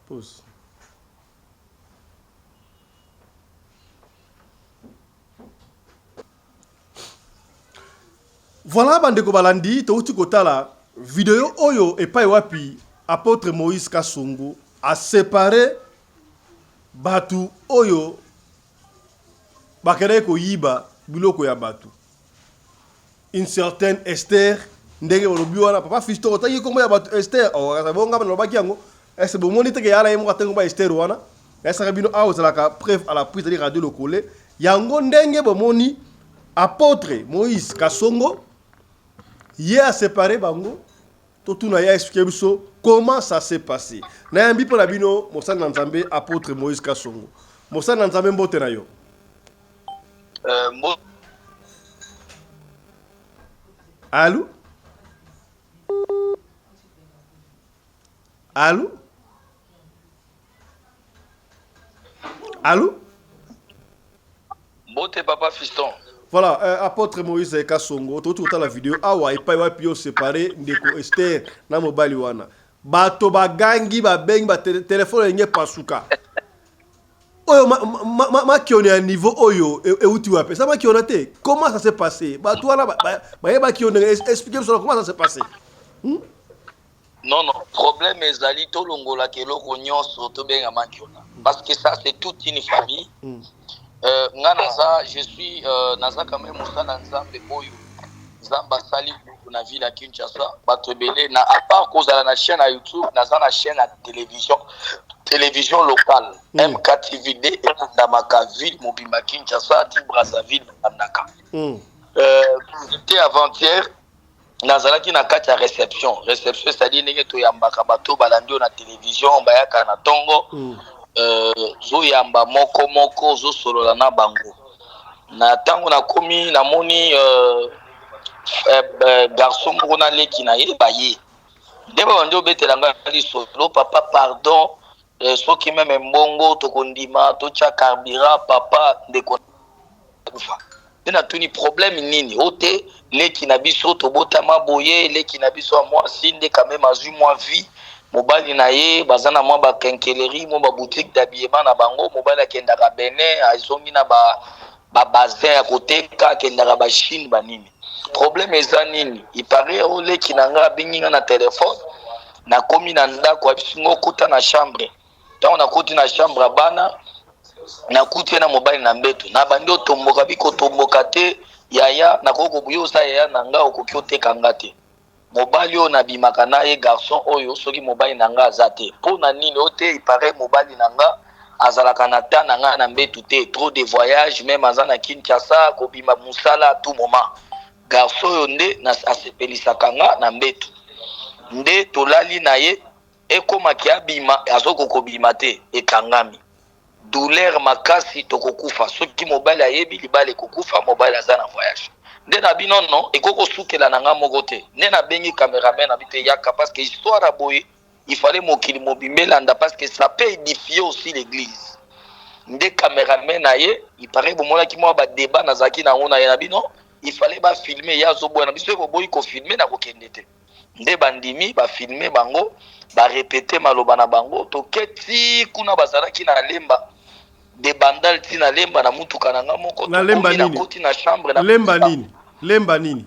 Pause. Voilà bandeko balandi touti kotala vidéo oyo epai wapi apôtre Moïse Kasongo a séparé batu oyo bakere ko yiba biloko ya batu une certaine Esther ndenge bolobi wana papa fisto otangi kombo ya batu Esther o bonga bana lobaki yango est-ce bon monite ke yala yemo katengo ba Esther wana esa bino a ozalaka preuve à la prise de radio lokole yango ndenge bomoni apôtre Moïse Kasongo hier a séparé bango tout na ya expliquer biso comment ça s'est passé na yambi pour la bino mosana nzambe apôtre Moïse Kasongo mosana nzambe mbote na yo allô allô allô mbote papa fiston. Voilà, apôtre Moïse Kasongo, tout la vidéo, awa ipa wa pio séparé ndeko Esther na mobali wana. Bato bagangi ba bengi ba téléphone ngé pasuka. Oyo ma kione à niveau oyo e uti wape. Ça ma kiona te. Comment ça s'est passé? Bato wana ba kione expliquer sur comment ça s'est passé. Non, problème ezali to longola keloko nyonso to benga ma kiona. Parce que ça c'est toute une famille. Je suis naza quand même mosala nzambe oyo nzamba sali na ville à Kinshasa batrebele na à part kozala na chaîne à YouTube naza na chaîne à télévision locale MKTVD na Makaville mobimba Kinshasa ti Brazzaville Bandaka c'était avant-hier nazalaki na kati ya réception c'est-à-dire ndenge toyambaka bato balandi na télévision bayaka na tongo zoyamba moko zo solola na bango na tango na komi na moni garçon moko na leki na ye baye ndeba bando betela ngali solo papa pardon soki meme mbongo tokondima tocha carburant papa ndeko kufa tena tuni problème nini ote leki na biso tobotama boye leki na biso moi sinde quand même azu moi vie mobali na ye bazana mwa ba kenkeleri mo ba boutique d'habillement na bango mobali akendaka Benin azongi na ba bazin ya koteka akendaka ba Chine ba nini problème eza nini ipare ole kinanga binginga na téléphone na komi na ndako abisingo kuta na chambre tant na kuti na chambre bana na kuti na mobali na mbeto na bandi otomboka biko tomboka te yaya na koko buyo sa yaya nanga okoki oteka ngate mobali o na bimaka na ye garçon oyo soki mobali nanga azate pona nini ote ipare mobali nanga azalaka na ta nanga na mbetu te trop de voyage même azana Kinshasa ko bima musala à tout moment garçon oyo nde na asepelisaka nga na mbetu nde tolali na ye ekomaki abima azokoko bima te ekangami douleur makasi tokokufa soki mobali ayebi libala ekokufa mobali aza na voyage nde na bino non ekoko sukela na nga moko te nde na bengi cameraman na bite yaka parce que histoire à boye il fallait mokili mobimélanda parce que ça peut édifier aussi l'église nde cameraman na ye il paraît bomolaki mwa ba débat nazaki na ngona ye na bino il fallait ba filmer ya zo boya na biso ko boyi ko filmer na ko kende te nde bandimi ba filmer bango ba répéter maloba na bango toketi kuna bazalaki na lemba de bandal tina lemba na mutuka na nga moko na lemba nini koti na chambre na lemba nini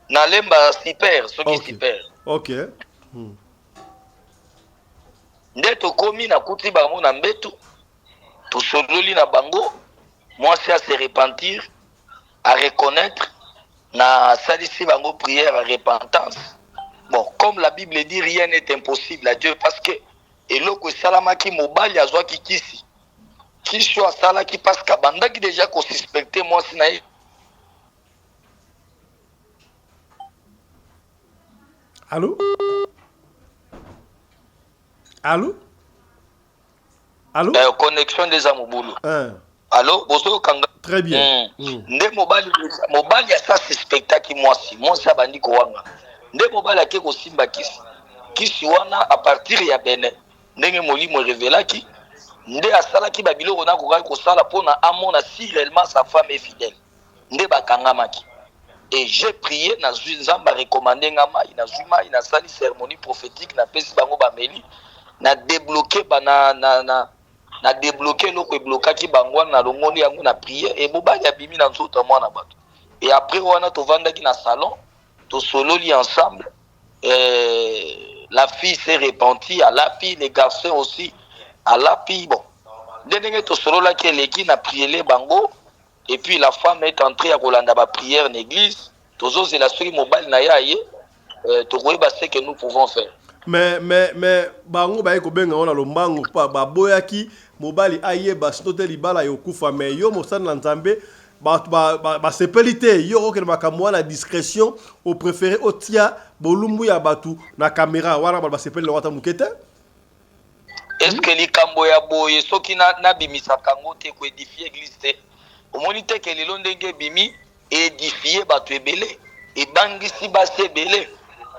na lemba super soki okay. Super okay nde tokomi na kuti bango na mbetu tosololi na bango mwasi à se repentir à reconnaître na salisi bango prière à repentance. Bon, comme la Bible dit, rien n'est impossible à Dieu parce que eloko esalamaki mobali azwaki kisi kisho asalaki parce que bandaki déjà ko suspecter mwasi na ye. Allô? Allô? Allô? Connexion des amoubulu. Allô? Bozo kanga. Très bien. Nde mobali asa suspectaki mwasi abandi ko wanga. Nde mobali ake ko simba kisi wana à partir ya bene. Ndenge molimo révélaki nde asalaki babiloko na kokaki kosala pona amona si réellement sa femme est fidèle. Nde bakangamaki. Et j'ai prié na nzamba recommandé ngama ina zuma ina sali cérémonie prophétique na pesi bango bameli na débloquer na débloquer loko eblokaki bango na longoli yango na prière et mobali abimi na nzoto mwana bato. Et après wana tovandaki na salon to sololi ensemble la fille s'est repentie à l'api les garçons aussi à l'api bon ndenge to sololaki eleki na prier bango. Et puis la femme est entrée à Rolanda ba prière en église. Tozo c'est la série mobile na yaye. Tokoye ba ce que nous pouvons faire. Mais bango ba eko benga ona lombango pa ba boyaki mobile aye ba stote libala yokufa mais yo mosana na nzambe ba sepelité yo ko na makamwa na discrétion au préféré otia bolumbu ya batu na caméra wana ba sepeli lota mukete. Est-ce que likambo ya boye soki na bimisa kango te ko édifier église te? Omonite ke lelo ndenge bimi édifier bato ebele ebangisi basi ebele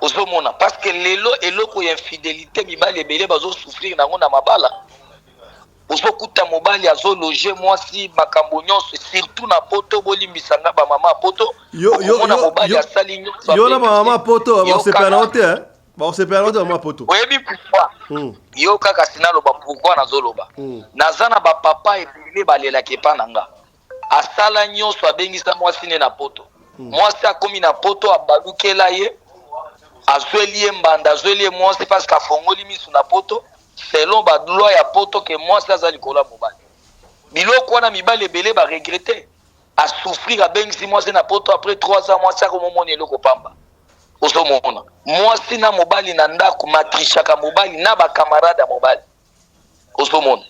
ozomona parce que lelo eloko ya infidélité mibali ebele bazo souffrir nango na mabala ozokuta mobali azo loger mwasi makambo nyonso surtout na poto bolimbisanga ba mama poto omona mobali asali nyonso yo na mama poto ba sepela ote ba sepela ote mama poto oyebi pourquoi yo kaka sinaloba pourquoi nazoloba nazana ba papa ebele balelaki epa nanga asala nyonso abengisa mwasi ne na poto mwasi akomi na poto abalukela ye azweli ye mbanda azweli ye mwasi parce que afongoli misu na poto selon badloi ya poto ke mwasi aza likolo ya mobali biloko wana mibali ebele baregrete asouffrir abengisi mwasi na poto après 3 ans mwasi akomomona eloko pamba ozomona mwasi na mobali na ndako matrishaka mobali na bakamarade ya mobali ozomona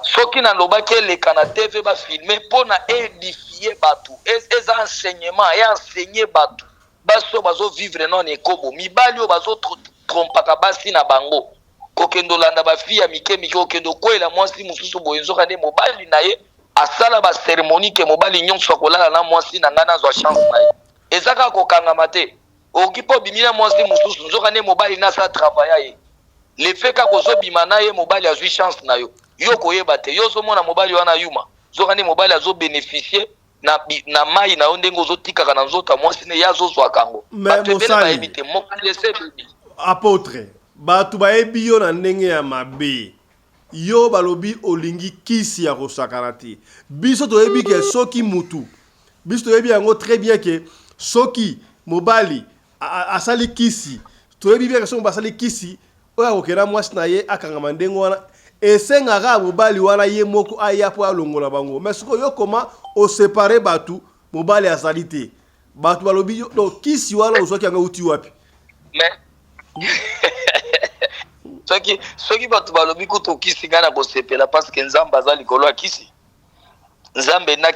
soki na lobaki eleka na TV ba filmer pona édifier batu eza enseignement et enseigner batu baso bazo vivre non ekobo mibali o bazo trompaka basi na bango kokendo landa ba fille ya mike kokendo kwela mwasi mususu boyenzo kade mobali na ye asala ba cérémonie ke mobali nyonso kolala na mwasi na ngana zo chance na ye ezaka kokanga te okipo bimina mwasi mususu nzoka ne mobali na sa travailler ye le fait ka kozobima na ye mobali azwi chance na yo yo koyeba te yo zomona mobali wana yuma zokani mobali azo bénéficier na mai na ndenge ozotikaka na nzota mwasi ne yazo zwa kango bato bele bayebi te mokili esebebi apôtre bato bayebi yo na ndenge ya mabe yo balobi olingi kisi ya kosakana te biso toyebi ke soki mutu biso toyebi yango très bien ke soki mobali asali kisi toyebi bien ke soki basali kisi oyo akokela mwasi na ye akangama ndenge wana esengaka mobali wana ye moko aya po alongola bango mais siko yo koma osepare batu mobali azali te batu balobi yo donc kisi wana ozwaki yango uti wapi mais soki batu balobi kutu kisi nga na kosepela parce que nzambe aza likolo ya kisi nzambe na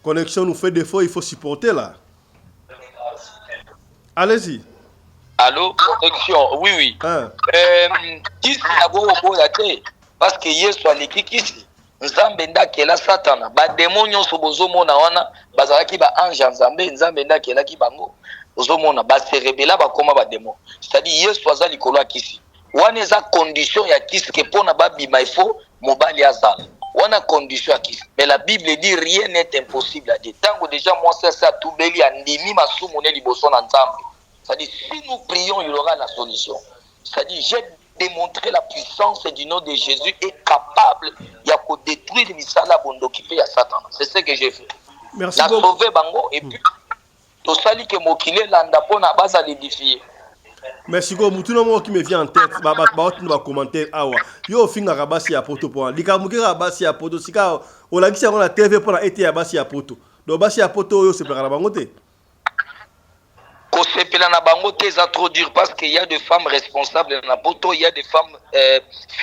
Connexion nous fait défaut, il faut supporter là. Allez-y. Allô, connexion, oui, oui. Kisi na go boya te parce que Yesu aleki kisi. Nzambe ndakela Satana. Ba démon nyonso bozomona wana bazalaki ba ange nzambe, Nzambe ndakelaki bango. Bozomona ba se rebela ba koma ba démon. C'est-à-dire Yesu azali kolwa kisi. Wana eza condition ya kisi ke pona ba bima il faut mobali azala. Wana condition ya kisi. Mais la Bible dit rien n'est impossible à Dieu. Tango déjà moi ça tout beli andimi masumu ne liboso na Nzambe. C'est-à-dire, si nous prions, il y aura la solution. C'est-à-dire, j'ai démontré la puissance du nom de Jésus est capable de détruire les misala bondokipe à Satan. C'est ce que j'ai fait. Merci beaucoup. Sauvé bango et puis, tout ça que mokile landa pona base à l'édifier. Merci beaucoup. Tout le monde qui me vient en tête, va commenter. Yo finga rabasi ya poto pour likamuke rabasi ya poto sika olakisa on la TV pour la été ya basi ya poto. Donc basi ya poto yo se pera bango te. C'est trop dur parce qu'il y a des femmes responsables dans Poto, il y a des femmes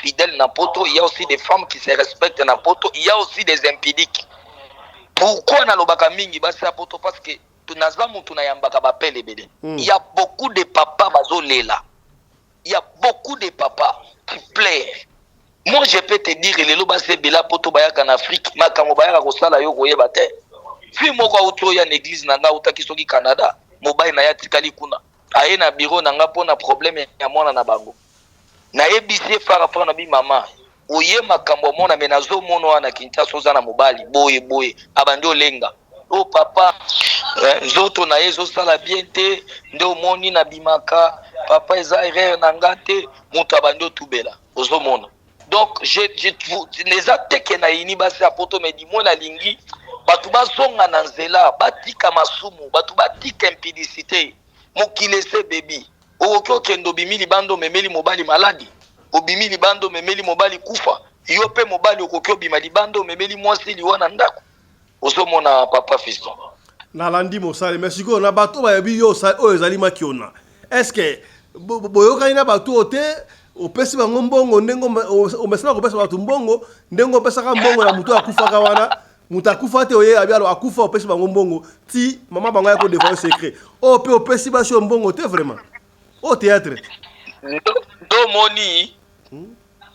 fidèles dans Poto, il y a aussi des femmes qui se respectent dans Poto, il y a aussi des impudiques. Pourquoi dans le mingi basi à Poto? Parce que il y a beaucoup de papas bazolela. Il y a beaucoup de papas qui plairent. Moi je peux te dire les lobase bela Poto bayaka en Afrique, makamo bayaka kosala yo koyeba te. Fi moko auto ya église nanga utaki soki Canada. Mobile na ya tikali kuna aye na bureau na nga pona problème ya mwana na bango na ebisi fara pa na bi mama oye makambo mona me nazo mono wana Kinshasa oza na mobali boye abandi olenga o papa zoto na yezo sala bien te ndo moni na bimaka papa eza erreur na ngate mutu abandi otubela ozo mona donc je les attaques na ini basi apoto me di mona lingi batu bazonga na nzela batika masumu batu batika impudicité mokile se bebi okoki okendo bimili bando memeli mobali maladi obimi libando memeli mobali kufa yo pe mobali okoki obima libando memeli mwasi liwa na ndako ozomona papa fiston nalandi mosale merci ko na bato bayebi yo oyo ezali makiona est-ce que boyokani na bato ote opesi bango mbongo ndengo omesana kopesa bato mbongo ndengo opesaka mbongo na mutu akufaka wana mutakufa te oye abialo akufa opesi bango mbongo ti mama bango ya ko dévoiler secret o pe opesi basho mbongo te vraiment au théâtre ndo moni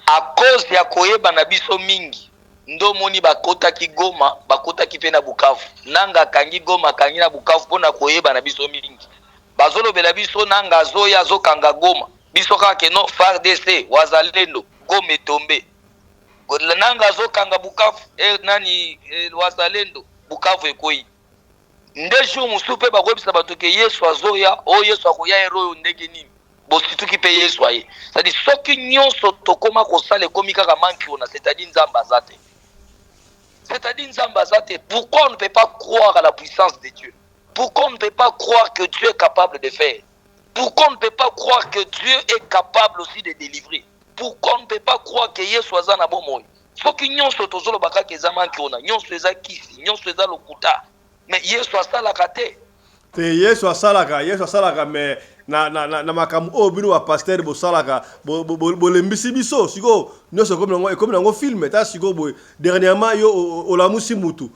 à cause ya koyeba na biso mingi ndo moni bakota ki Goma bakota ki pe na Bukavu nanga kangi Goma kangi na Bukavu pona koyeba na biso mingi bazolo bela biso nanga zoya zokanga Goma biso kaka no FARDC wazalendo Goma etombe nanga zokanga Bukavu nani wazalendo Bukavu ekoi nde jour musupe ba webisa batoke Yesu azoya o Yesu akoya hero ndenge nini bositu ki pe Yesu aye c'est-à-dire soki nyonso tokoma kosala komi kaka manki ona c'est-à-dire nzamba zate pourquoi on ne peut pas croire à la puissance de Dieu? Pourquoi on ne peut pas croire que Dieu est capable de faire? Pourquoi on ne peut pas croire que Dieu est capable aussi de délivrer? Pourquoi on ne peut pas croire que Yesu aza na bomoi? Soki nyonso tozolo bakaki eza manki ona nyonso eza kisi nyonso eza lokuta mais Yesu asalaka te te Yesu asalaka mais na makamu o bino wa pasteur bo salaka bo lembisi biso siko nyonso comme nango film ta siko boy dernièrement yo olamusi mutu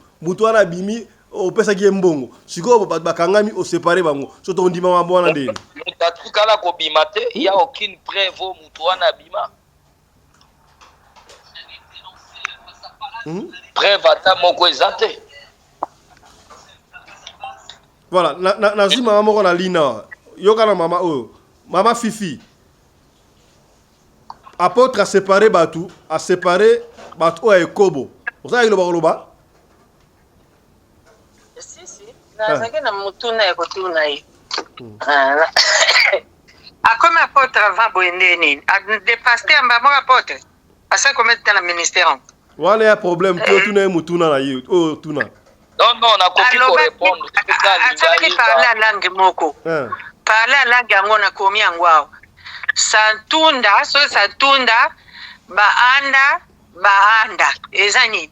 ana bimi opesa ki mbongo siko bakangami o séparer bango so to ndima mambo wana ndeni mutakala ko bima te il y a aucune preuve mutu ana bima preuve ata moko ezate. Voilà, na maman moko na lina. Yoka na mama oyo. Mama Fifi. Apôtre a séparé batu oyo ekobo. Oza yilo bakoloba? Si. Nazaki na mutuna ya kotuna ye. Comme apôtre avant boyende nini. Dépassé amba mo apôtre. Asa combien de temps na ministère? Wana ya problème to tuna mutuna na ye. Oh tuna. Non, on a compris pour répondre. Ataki parler la langue moko. Parler la langue yango na komi yango awo. Satunda baanda eza nini?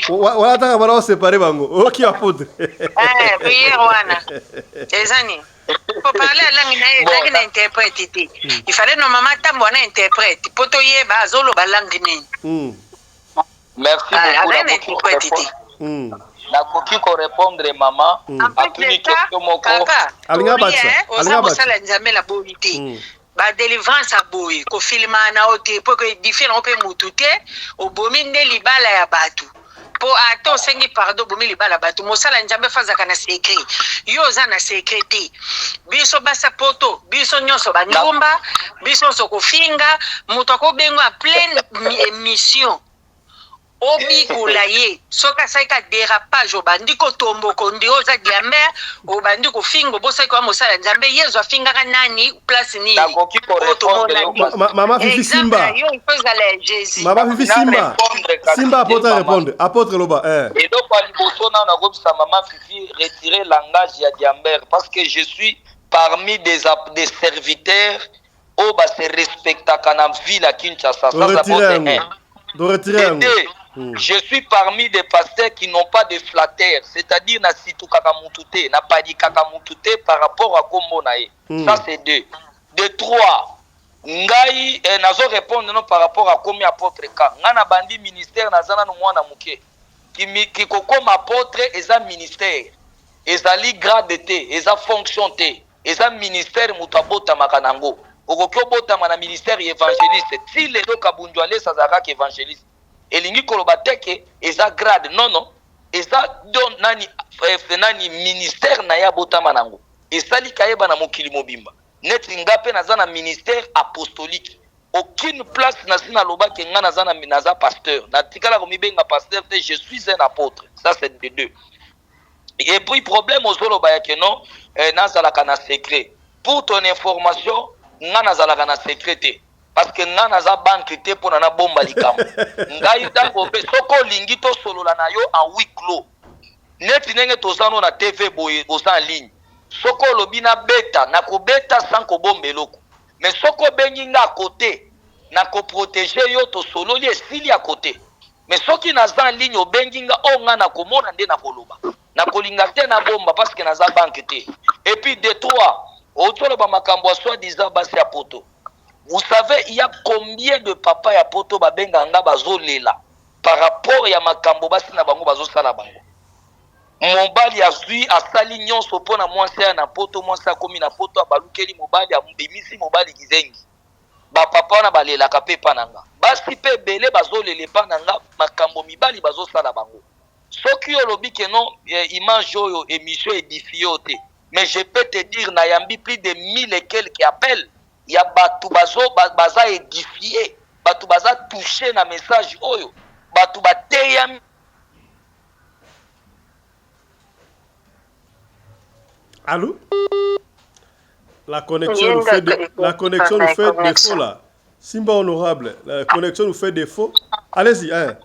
Wala taka bala séparer bango. OK apôtre. Prière wana. Eza nini? Pour parler la langue na ezaki na interprète. Il fallait normalement tambo na interprète. Poto yeba azolo ba langue nini. Merci beaucoup. nakoki korépondre mama atuni question moko alinga batsa oza mosala nzambe na boyi te badelivrance aboyi kofilima na yo te mpo kodifie nango mpe mutu te obomi nde libala ya bato mpo ata osengi pardon obomi libala ya bato mosala nzambe fazaka na sekret yo oza na sekret te biso basa poto biso nyonso bandumba biso nyonso kofinga moto akobengwa pleine émission obikula ye soki asalika dérapage obandi kotomboka ndi oza diamber obandi kofinga obosaki wa mosala nzambe yezu afingaka nani place nini mama Fifi Simba yo kozala ya jésus mama Fifi Simba apôtre loba eloko ya liboso na nakobisa mama Fifi retirer langage ya diamber parce que je suis parmi des serviteurs oyo base respectaka na ville ya Kinshasa je suis parmi des pasteurs qui n'ont pas de flatteurs, c'est-à-dire na situ kaka mutute, na padi kaka mutute par rapport à kombo na ye. Ça c'est deux. De trois, ngai nazo répondre non par rapport à komi apôtre ka. Ngana bandi ministère nazana no mwana muke. Ki kokoma apôtre eza ministère. Ezali grade te, eza fonction te. Eza ministère mutabota makanango. Okoki obota na ministère évangéliste. Si le do kabunjwale sazaka évangéliste. Elingi koloba teke eza grade non eza don nani ministère na ya botama nango esali kayeba na mokili mobimba neti ngape naza na ministère apostolique aucune place na sina loba ke nga naza pasteur na tikala ko mibenga pasteur te je suis un apôtre ça c'est de deux et puis problème ozoloba ya ke non nazalaka na secret pour ton information nga nazalaka na secret te parce que nga naza banque te pona na bomba likambo ngai dango pe soko lingi to solola na yo en huis clos neti nenge tozano na TV boye oza en ligne soko lobi na beta na ko beta sans ko bomba eloko mais soko bengi nga côté na ko protéger yo to sololi esili à côté mais soki naza en ligne obengi nga o nga na komona nde na koloba na kolinga te na bomba parce que naza banque te et puis de trois autour ba makambo soi-disant basi ya poto. Vous savez, il y a combien de papas ya poto babenga nga bazolela par rapport ya makambo basi na bango bazosala bango. Mobali azui asali nyonso pona mwasi na poto mwasi akomi na poto abalukeli mobali ambimisi mobali gizengi. Ba papa na balela kapepa nanga. Basi pe bele bazolele pa nanga makambo mibali bazosala bango. Soki olobi ke non image oyo émission édifié te. Mais je peux te dire na yambi plus de 1000 et quelques appels. Il y a batu baza édifié, batu baza touché na message oyo, batu bateyami. Allô? La connexion nous fait défaut là. Simba honorable, la connexion nous fait défaut. Allez-y, hein.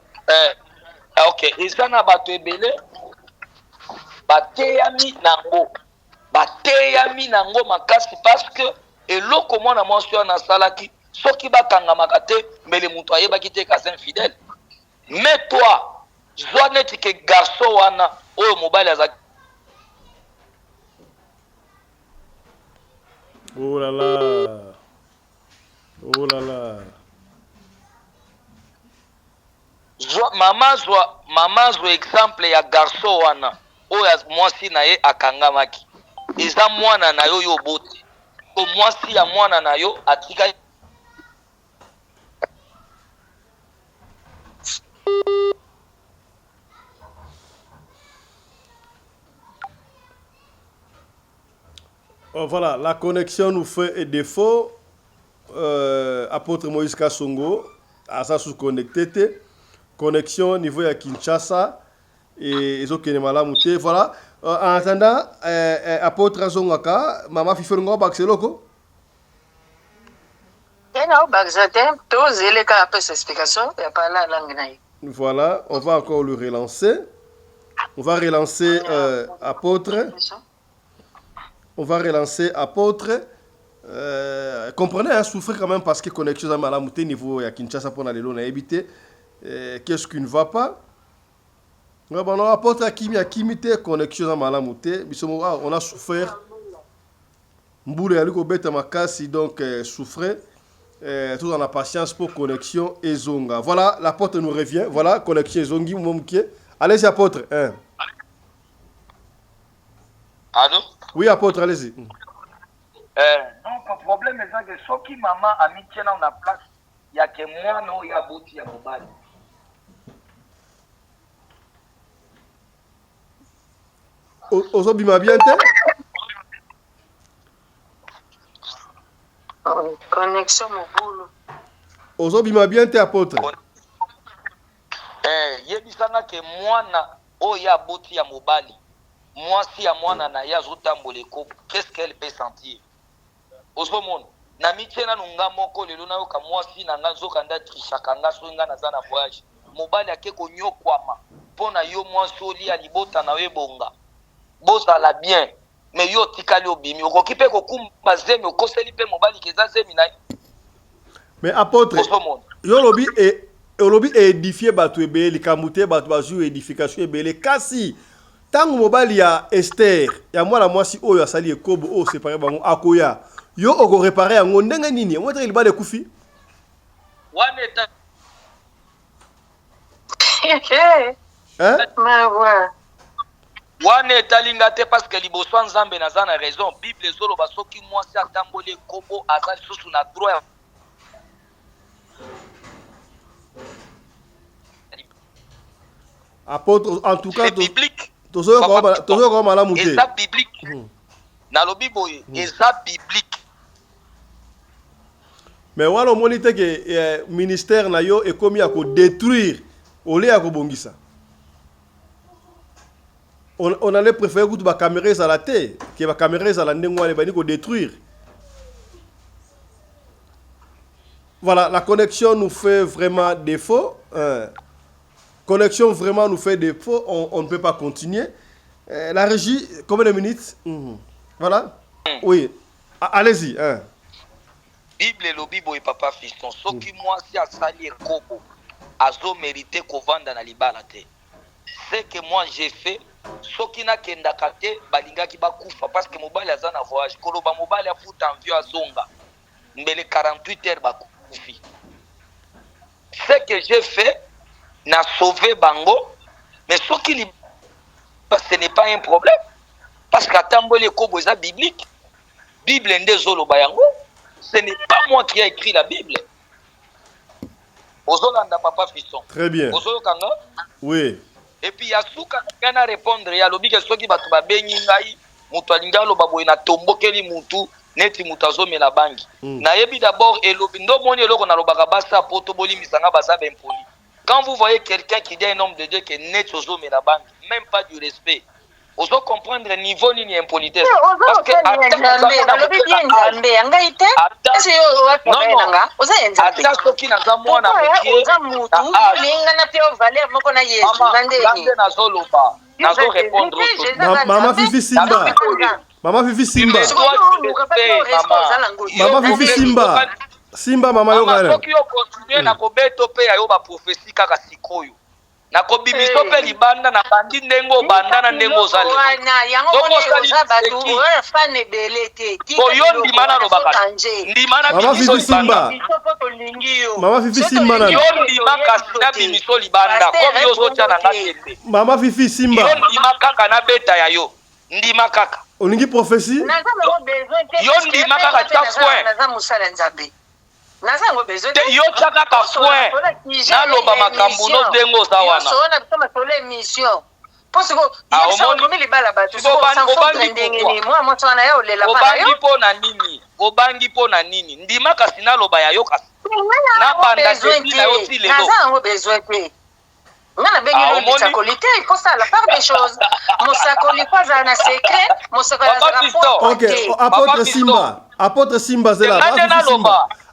OK, isana batu ebele bateyami nango. Bateyami nango makasi parce que eloko mwana mwasi na salaki soki bakangamaka te mbele mutu ayebaki te kasi infidèle mais toi zwa neti ke garçon wana oyo mobali azaki oh là là oh là là mama zwa exemple ya garçon wana oyo mwasi na ye akangamaki eza mwana na yo yo bote mwasi ya mwana na yo atika voilà, la connexion nous fait défaut. Apôtre Moïse Kassongo à sa sous-connecté. Connexion au niveau de Kinshasa et Ezokene Malamute. Voilà. En attendant, apôtre Azongaka, maman Fifongo Baxeloko. Voilà, on va encore le relancer. On va relancer apôtre. On va relancer apôtre. Comprenez, hein, souffrir quand même parce que connexion à Malamute niveau à Kinshasa pour aller loin habiter. Qu'est-ce qui ne va pas? On a apporté à Kimité, connexion à Malamute. On a souffert. Mboule a lu bête makasi donc souffrait. Tout dans la patience pour connexion et zonga. Voilà, la porte nous revient. Voilà, connexion zongi momke. Allez-y, apôtre. Hein. Allô? Oui, apôtre, allez-y. Donc, le problème est que ce qui maman a mis dans la place, il y a que moi, non, il y a Bouti, il y a Mobali. Ozobima bien, connexion mobulu. Ozobima bien, apôtre. Yebisanga ke mwana oya Bouti ya Mobali. Moi si ya mwana na ya zotamboleko, qu'est-ce qu'elle peut sentir? Ozomona na michena nunga moko lelo na yoka moi si na nga zokanda trishaka nga so nga na za na voyage. Mobali ake ko nyokwama pona yo moi soli ya libota na we bonga. Bozala bien mais yo tikali obimi okoki pe kokumba zemi okoseli pe mobali keza zemi na. Mais apôtre yo lobi édifier batu ebele likamute batu bazu édification ebele kasi tango mobali ya Esther ya mwana mwasi oyo asali ekobo o séparé bango akoya yo oko réparer yango ndenge nini motre liba de kufi waneta wana etalinga te parce que liboso nzambe naza na raison bible ezoloba soki mwasi atamboli ekobo aza lisusu na droit. Apôtre, en tout cas, c'est biblique. Et ça biblique. Dans le Bible, et ça biblique. Mais voilà, on dit que le ministère na yo est commis à détruire au lieu à bongisa. On allait préférer que la caméra à la tête, que la caméra à la nengwa détruire. Voilà, la connexion nous fait vraiment défaut. Connexion vraiment nous fait défaut, on ne peut pas continuer. La régie, combien de minutes? Voilà. Oui, allez-y. Bible le Bible et papa fiston. Ce qui moi si a sali et kobo, azo mérité qu'on vende dans libala te. C'est que moi j'ai fait. Ce qui n'a qu'un dakate, balinga qui ba koufa parce que mobile a zana voyage. Koloba mobile a foutu en vieux à zonga. Mais 48 heures ba koufi. Ce que j'ai fait. N'a sauvé Bango, mais ce qui ce n'est pas un problème. Parce qu'à Tambole Kobo, c'est biblique. Bible Ndezolo Bayango, ce n'est pas moi qui ai écrit la Bible. Ozolanda papa fiston. Très bien. Ozolokanga? Oui. Et puis Yasuka kana répondre ya lobi ke soki batu ba bengi ngai, mutu alinga lo babo na tombokeli mutu neti mutazo mela bangi. Na yebi d'abord elobi ndo moni eloko na lobaka basa poto boli misanga basa bempoli. Quand vous voyez quelqu'un qui dit un homme de Dieu qui est net aux hommes et la banque, même pas du respect, vous devez comprendre le niveau ni impolitesse. Parce que Maman Fifi Simba. Maman Fifi Simba. Maman Fifi Simba. Simba mama yo kana. Soki yo continue na kobeto pe ayo ba prophétie kaka sikoyo. Na kobimiso pe libanda na bandi ndengo banda na ndengo zali. Soko sali batu fane belete. Oyo ndimana lo baka. Ndimana bimiso Simba. Mama Fifi Simba na. Yo ndimaka na bimiso libanda. Comme yo zocha na ngakende. Mama Fifi Simba. Yo ndimaka kana beta ya yo. Ndima kaka. Olingi prophétie? Yo ndimaka ka tafwe. Nazango besoin de yo chaka ka point na loba makambo no dengo za wana so na bitama tole émission parce que il y a comme les balles battu so sans fondre ndenge ni moi twana ya olela pa yo obangi po na nini ndima kasi na loba ya yo kasi na banda depuis na yo ti lelo nazango besoin pe ngana bengi no bisakolité il faut ça la part des choses mosakoli kwa za na secret mosakoli za rapport. OK, apôtre Simba zela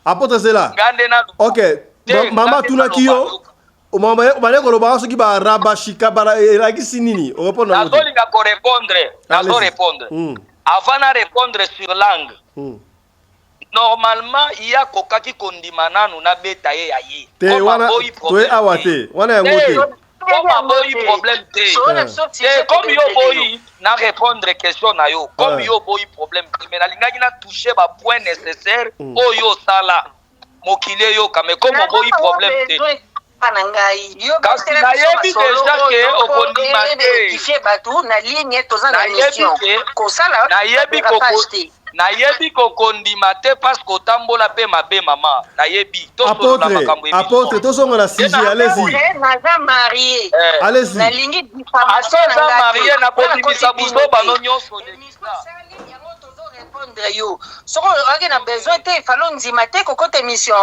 apôtre zela. OK, mama tunakio mama baleko loba soki ba rabashika bara elakisi nini o répondre na nazo linga ko répondre avant na répondre sur langue normalement il y a kokaki kondima nanu na beta ye ya ye te wana to awate wana yango te comme boy problème te comme yo boy na répondre question na yo comme yo boy problème mais na linga na toucher ba point nécessaire o yo sala mokile yo kame comme boy problème te papa na ngai. Yo kasi nayebi déjà que okondima te. Bato na ligne toza na mission. Kosala nayebi kokondima te parce que otambola pe mabe mama. Nayebi tosolola makambo ebiso. Apôtre tozonga na siji, allez-y. Naza marié. Allez-y. Na lingi diffamation na ngai. Marié na kondimisa buso bano nyonso répondre yo. Soko oki na besoin te falo nzima te kokota émission.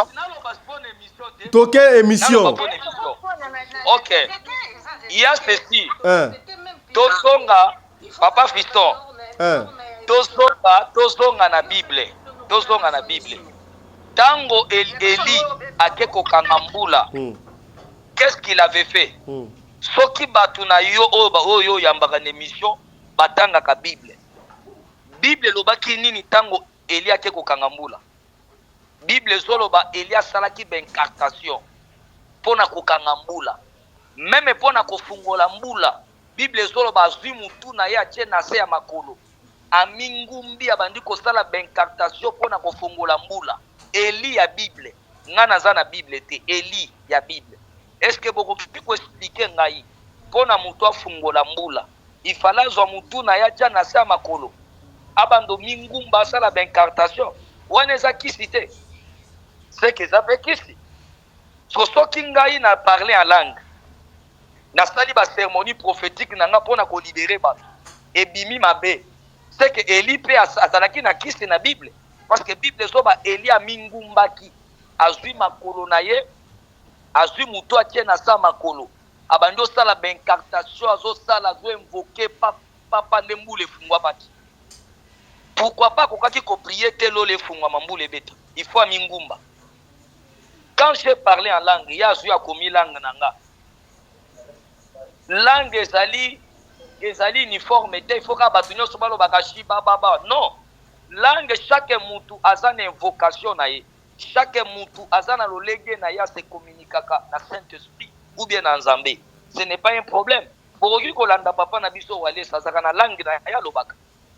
Toke émission. OK. Il y a ceci. Tosonga papa Fiston. Tosonga na Bible. Tosonga na Bible. Tango Eli akeko kangambula. Qu'est-ce qu'il avait fait? Soki batu na yo oyo yambaka na émission batanga ka Bible. Bible lobaki nini tango Eli akeko kangambula? Bible zoloba Eli asalaki bencartation pona kokangambula. Même pona kofungola mbula. Bible zoloba azwi mutu na ye atie na se ya makolo. Amingumbi abandi kosala bencartation pona kofungola mbula. Eli ya Bible. Ngana za na Bible te. Eli ya Bible. Est-ce que beaucoup ko expliquer ngai pona mutu afungola mbula? Ifala zwa mutu na ye atie na se ya makolo. Abando mingumba sala bencartation. Wana za kisite. C'est que ça fait kisi. Soki ngai na parler en langue. Na sali ba cérémonie prophétique nanga pona ko libérer ba. Ebimi mabe. C'est que Eli pe asalaki na kisi na Bible. Parce que Bible zoba Eli a mingumbaki. Azui makolo na ye. Azui muto atie na sa makolo. Abando sala bencartation azo sala azo invoquer papa ndembule fungwa bati. Pourquoi pas kokaki ko prier telo le fungwa mambule beta. Il faut mingumba. Quand j'ai parlé en langue, il y a eu à commis langue nanga. Langue ezali uniforme, il faut que batunyo sobalo bakashi baba. Non. Langue chaque mutu azana invocation na ye. Chaque mutu azana lolege na ya se communicaka na Saint-Esprit ou bien en Nzambe. Ce n'est pas un problème. Pour ko landa papa na biso wale sazaka na langue na ya lobaka.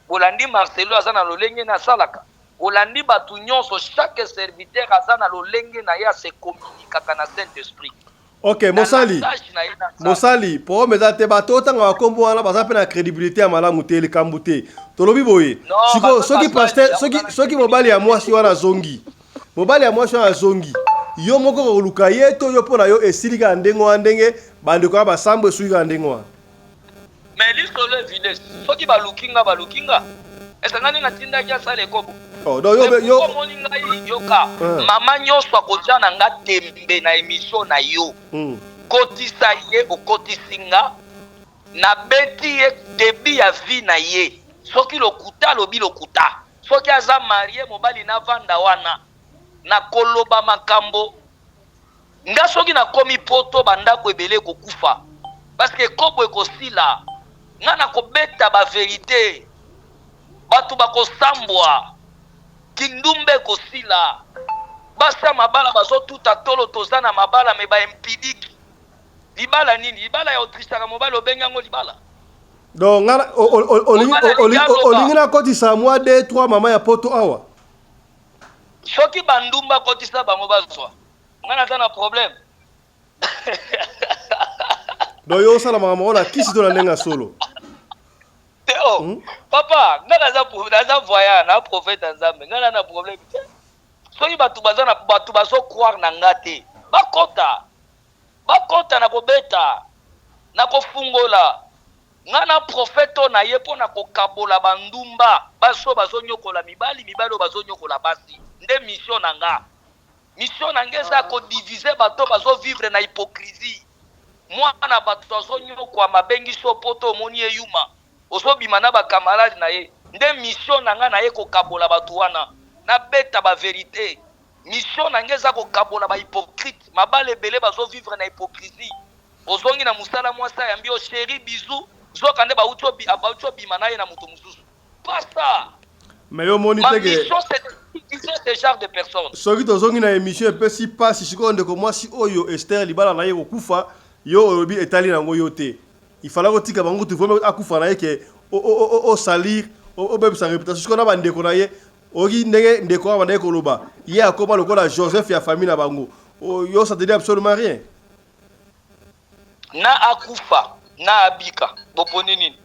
Bolandi Marcelo azana lolenge na salaka. Olandi batu nyonso chaque serviteur azana lolenge na ya se communicaka na Saint-Esprit. OK, Mosali, pour mezate bato tanga wakombo wana bazape na crédibilité ya malamu te le kambute. Tolobi boye. Siko soki pasteur, soki mobali ya mwasi wana zongi. Mobali ya mwasi wana zongi. Yo moko koluka yeto yo pona yo esilika ndengo ndenge bande ko ba sambo esuika ndengo. Mais l'histoire vide. Soki balukinga. Esangani na tinda kia sale kobo. Oh, do yo yoka. Mama nyoswa koja na nga tembe na émission na yo. Kotisa ye o kotisinga na beti ye debi ya vie na ye. Soki lokuta lobi lokuta. Soki aza marié mobali na vanda wana na koloba makambo. Nga soki na komi poto bandako ebele kokufa. Parce que kobo ekosila. Nga na kobeta ba vérité. Batu bakosambwa kindumbe kosila basa mabala bazo tuta tolo tozana mabala me ba empidiki libala nini libala ya otrisaka mobala obengango libala donc ngana olingina kotisa mwa 2-3 mama ya poto awa soki bandumba kotisa bango bazwa ngana tana problème donc yo sala mama ona kisi to na ndenga solo Théo, papa, naza voyant na prophète Nzambe, ngana na problème. Soki batu bazo croire na ngate. Bakota na kobeta. Na kofungola. Ngana prophète na ye pona kokabola bandumba. Bazo nyokola mibali bazo nyokola basi. Nde mission nanga. Mission nanga eza ko diviser bato bazo vivre na hypocrisie. Mwana bato bazo nyokwa mabengi so poto moni eyuma. Osobima na ba camarade na ye nde mission nanga na ye ko kabola batu wana na beta ba vérité mission nanga za ko kabola ba hypocrite mabale belé bazo vivre na hypocrisie ozongi na musala mwasa ya mbio chéri bisou zoka nde ba ucho bima na ye na muto mususu pas ça mais yo moni tege mission c'est ce genre de personnes soki tozongi na émission epesi pasi sikonde ko mwasi oyo Esther libala na ye kokufa yo olobi etali nango yo te. Il fallait que tu aies tu vois akufa na yeke o salir o bem sa réputation sikona ba ndeko na ye oki ndeko ba ndeko loba ye akoma lokola Joseph ya famille na bango yo ça te dit absolument rien na akufa na abika boponi nini?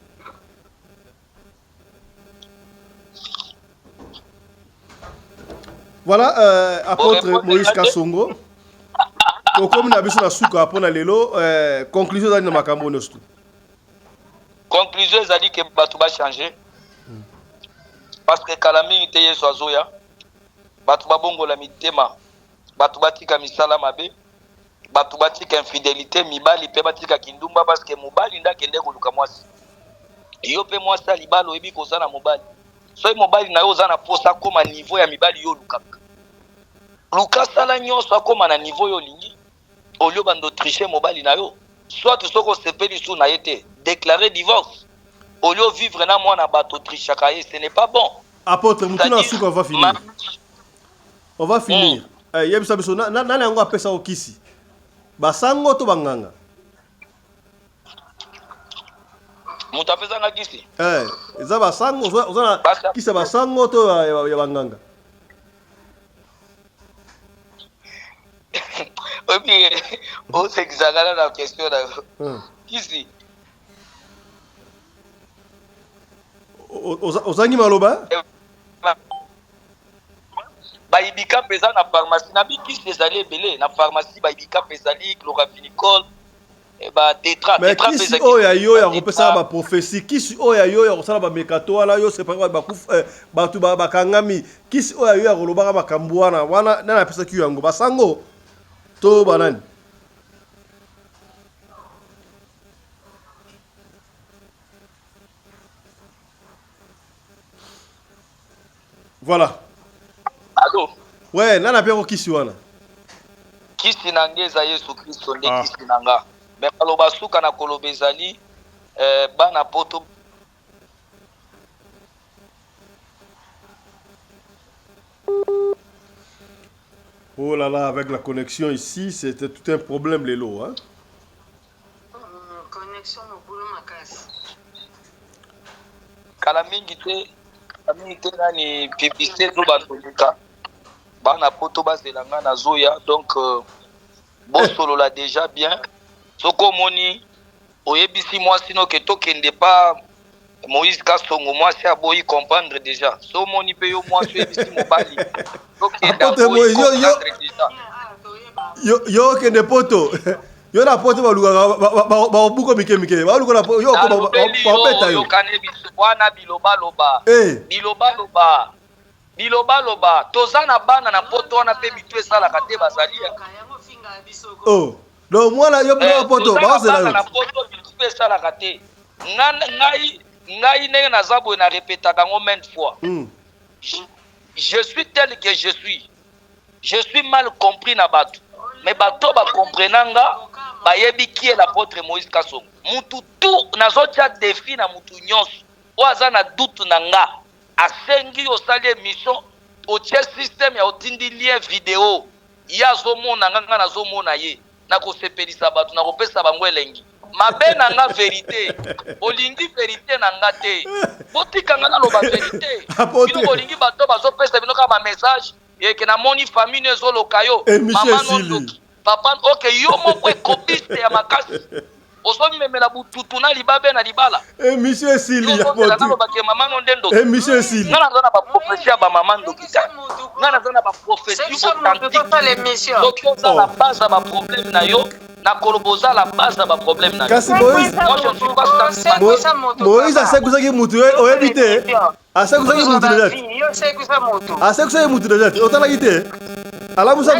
Voilà, apôtre Moïse Kasongo. Comme na biso na suka apona lelo, conclusion dans makambo nostu. Conclusion ezali que bato ba changer. Parce que kalami ite yeso azoya. Bato ba bongola mitema. Bato batika misala mabe. Bato batika infidélité mibali pe batika kindumba parce que mobali ndakende koluka mwasi. Yo pe mwasi libalo ebi kozana mobali. So mobali na yo ozana posa koma niveau ya mibali yo lukaka. Luka sala nyonso akoma na niveau yo lingi. Olio bando tricher mobali na yo. Soit soko sepeli sou na yete déclarer divorce. Olio vivre na mwana bato trichaka ye, ce n'est pas bon. Apôtre, mutuna suka on va finir. On va finir. Yebisa biso na yango apesa okisi. Basango to banganga. Muta pesa nga kisi. Eza basango ozana kisa basango to ya banganga. Obi o s'exagère la question là. Kisi. Ozangi maloba? Baibika pesa na pharmacie na bikisi ezali ebele na pharmacie baibika pesali chloramphenicol ba tetra mais tetra pesa oya yo ya kopesa ba prophétie kisi oya yo ya kosala ba mekato wana yo c'est pas ba batu ba kangami kisi oya yo ya kolobaka makambo wana na pesa ki yango basango to banani. Voilà. Allô? Ouais, nana peko kisi wana. Kisi nangeza Yesu Kristo nde kisi nanga. Mais kaloba suka na kolobezali bana poto. Oh là là, avec la connexion ici, c'était tout un problème les lots, hein. Connexion au boulot makasi. Kala mingi te nani publicité zo batoleka. Bana poto bazelanga na zoya donc bosolo la déjà bien. Soko moni oyebisi moi sino ke tokende pas Moïse Kasongo moi c'est aboyi comprendre déjà. So moni pe yo moi oyebisi mobali. Apôtre Moïse yo kende poto. Yo na poto ba obuko mike ba luko na yo ko ba peta yo. Yo kanebiso wana biloba loba. Biloba loba tozana bana na poto wana pe bitu esala kate bazalia. Oh, donc moi là yo na poto ba zela yo. Na poto bitu esala kate. Ngai nenge na zabo na répétaka ngo maintes fois. Je suis tel que je suis. Je suis mal compris na bato. Mais bato ba comprenanga ba yebi qui est l'apôtre Moïse Kasongo. Mutu tout nazotia défi na mutu nyonso. Oaza na doute nanga. Asengi osali émission otie système ya otindi lien vidéo ya zomona nganga na zomona ye na kosepelisa bato na kopesa bango elengi mabe nanga vérité olingi vérité nanga te botika ngana loba vérité bino olingi bato bazopesa bino kama message yeke na moni famille ezoloka yo mama nondoki papa ok yo moko ekobiste ya makasi osomemela bututu na libabe na libala monsieur Sili ya poto nalobake mama nondendo monsieur Sili ngana zana ba prophétie ba mama ndoki ngana zana ba prophétie authentique soki oza la base ba problème na yo na koloboza la base ba problème na yo kasi Moïse asekusaki mutu oyebite asekusaki mutu deja asekusaki mutu deja otalaki te alamusa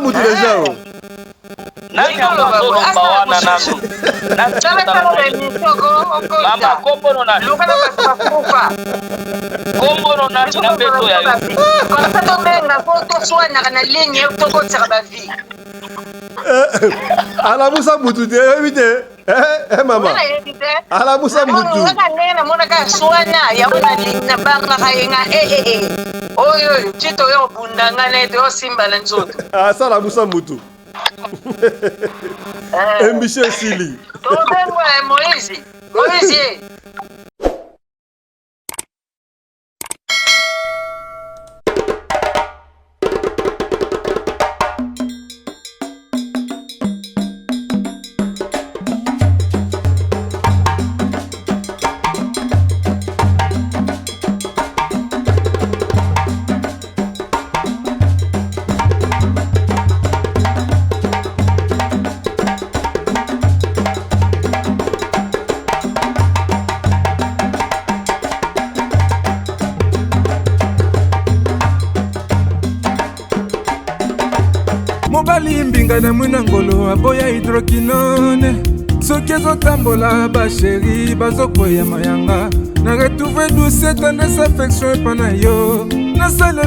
mutu deja nani azolomba wana nano mama kombono nani kombono nani na beto ya yo alamusa mutu te oyebi te mama alamusa mutu namonaka swana yango nabangaka yenga oyo tito oyo obundanga nete osimba na nzoto asalamusa mutu Monsieur Sili. Moïse. mbinga na mwina ngolo aboya hydroquinone soki ezotambola basheri bazokwea mayanga na retrouve douce tendresse affection epa na yo nasalelo